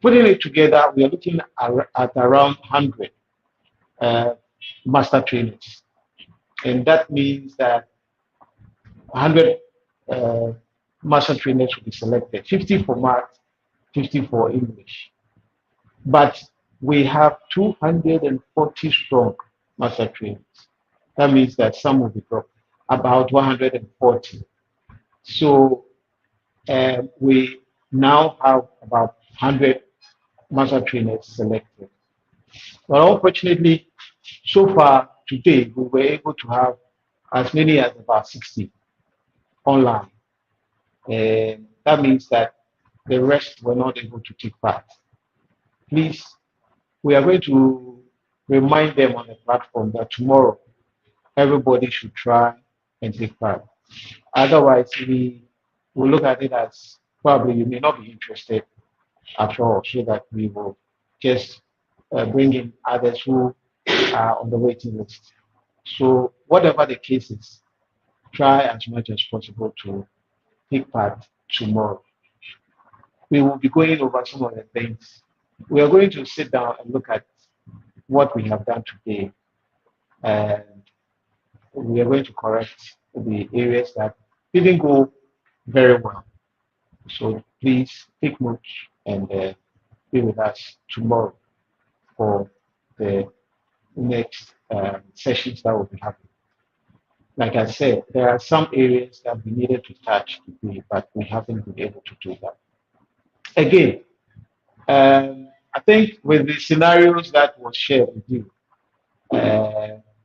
Putting it together, we are looking at around 100 master trainers. And that means that 100 master trainers will be selected, 50 for math, 50 for English. But we have 240 strong master trainers. That means that some will be dropped, about 140. So we now have about 100 master trainers selected. But unfortunately, so far today, we were able to have as many as about 60 online. And that means that the rest were not able to take part. Please, we are going to remind them on the platform that tomorrow everybody should try and take part. Otherwise, we will look at it as probably you may not be interested at all, so that we will just bring in others who are on the waiting list. So, whatever the case is, try as much as possible to take part tomorrow. We will be going over some of the things. We are going to sit down and look at what we have done today, and we are going to correct the areas that didn't go very well. So please take note and be with us tomorrow for the next sessions that will be happening. Like I said, there are some areas that we needed to touch today, but we haven't been able to do that. Again, I think with the scenarios that was shared with you,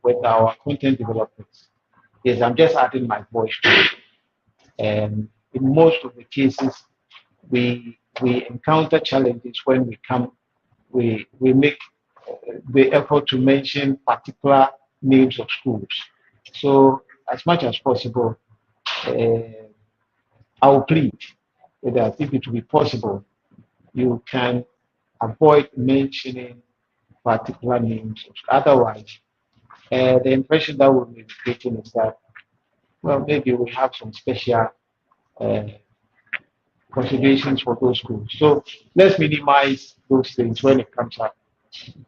with our content developers, yes, I'm just adding my voice to it. And in most of the cases, we encounter challenges when we make the effort to mention particular names of schools. So as much as possible, I will plead that if it will be possible, you can avoid mentioning particular names. Otherwise, the impression that we'll be creating is that, well, maybe we have some special considerations for those schools. So let's minimize those things when it comes up.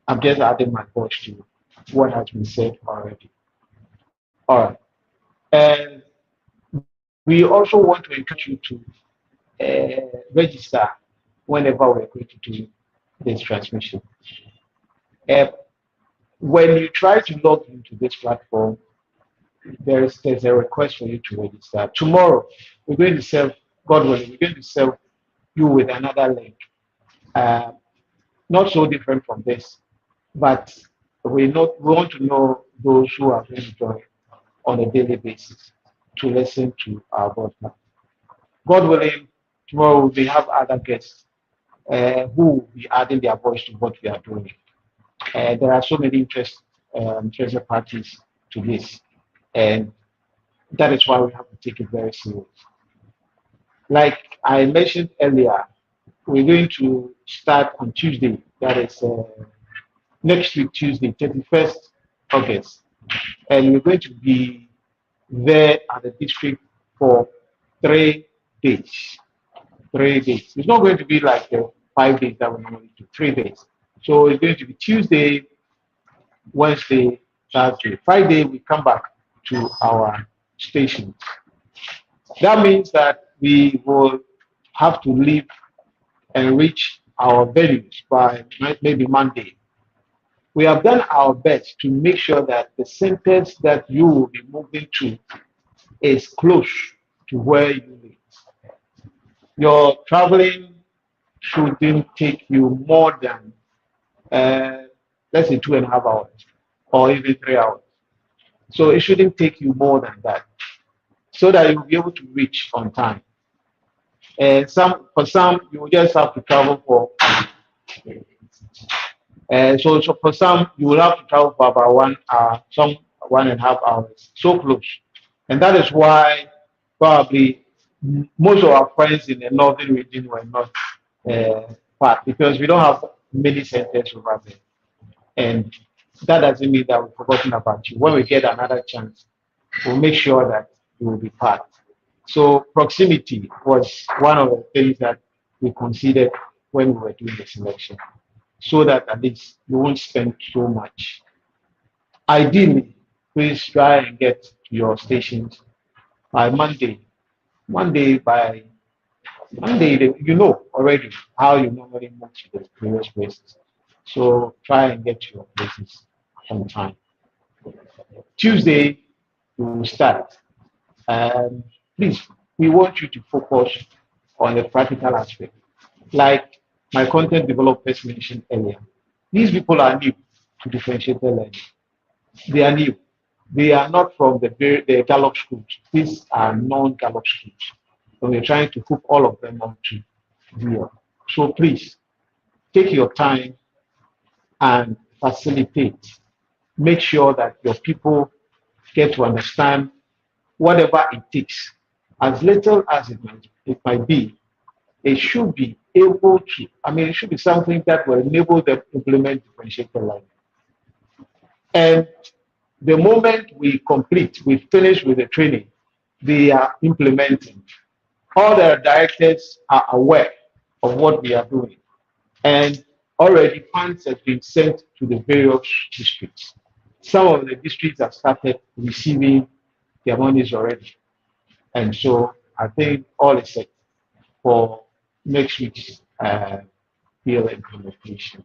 I'm just adding my voice to what has been said already. All right. And we also want to encourage you to register whenever we're going to do this transmission. When you try to log into this platform, there's a request for you to register. Tomorrow, we're going to serve, God willing, we're going to serve you with another link. Not so different from this, but we want to know those who are going to join on a daily basis to listen to our broadcast. God willing, tomorrow we have other guests who will be adding their voice to what we are doing. There are so many interested parties to this, and that is why we have to take it very serious. Like I mentioned earlier, we're going to start on Tuesday, that is next week, Tuesday, 31st August, and we're going to be there at the district for 3 days. 3 days. It's not going to be like the 5 days that we normally do, 3 days. So it's going to be Tuesday, Wednesday, Thursday. Friday, we come back to our stations. That means that we will have to leave and reach our venues by maybe Monday. We have done our best to make sure that the centers that you will be moving to is close to where you live. Your traveling shouldn't take you more than, let's say, 2.5 hours or even 3 hours. So it shouldn't take you more than that, so that you'll be able to reach on time. And for some, you will just have to travel for. So for some, you will have to travel for about 1 hour, some 1.5 hours, so close. And that is why probably most of our friends in the northern region were not part, because we don't have many centers over there. And That doesn't mean that we've forgotten about you. When we get another chance, we'll make sure that you will be part. So proximity was one of the things that we considered when we were doing the selection, so that at least you won't spend so much. Ideally, please try and get to your stations by Monday. By Monday, you know already how you normally move to the previous places. So try and get to your places on time. Tuesday, we will start. Please, we want you to focus on the practical aspect. Like my content developers mentioned earlier, these people are new to differentiated learning. They are new. They are not from the Gallup schools. These are non-Gallup schools. So we're trying to hook all of them onto here. So please, take your time and facilitate. Make sure that your people get to understand whatever it takes, as little as it might be. It should be able to, it should be something that will enable them to implement differentiated learning. And the moment we finish with the training, they are implementing. All the directors are aware of what we are doing. And already funds have been sent to the various districts. Some of the districts have started receiving their monies already. And so I think all is set for next week's PL implementation.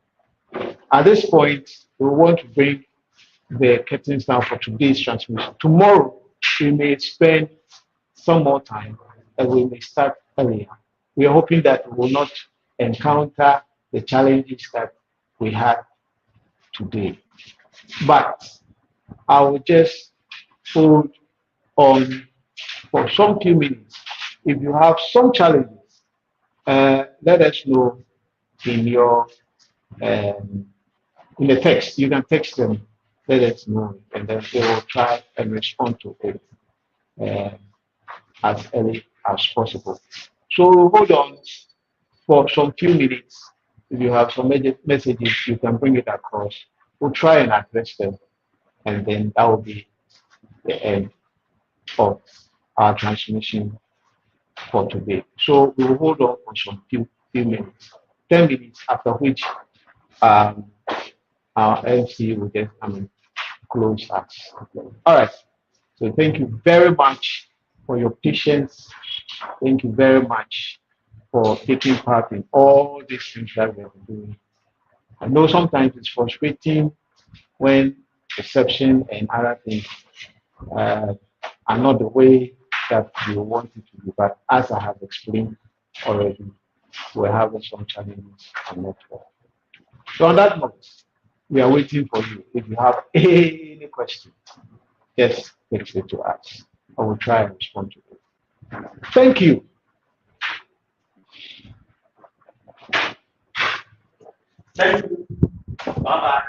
At this point, we want to bring the curtains down for today's transmission. Tomorrow, we may spend some more time and we may start earlier. We are hoping that we will not encounter the challenges that we had today. But I will just hold on for some few minutes. If you have some challenges, let us know in your in the text. You can text them, let us know, and then they will try and respond to it as early as possible. So hold on for some few minutes. If you have some messages, you can bring it across. We'll try and address them, and then that will be the end of our transmission for today. So we will hold on for some few minutes, 10 minutes, after which our MC will just close us. All right. So thank you very much for your patience. Thank you very much for taking part in all these things that we have been doing. I know sometimes it's frustrating when reception and other things are not the way that you want it to be, but as I have explained already, we're having some challenges on network. So on that note, we are waiting for you. If you have any questions, just text it to us. I will try and respond to it. Thank you. Thank you. Bye-bye.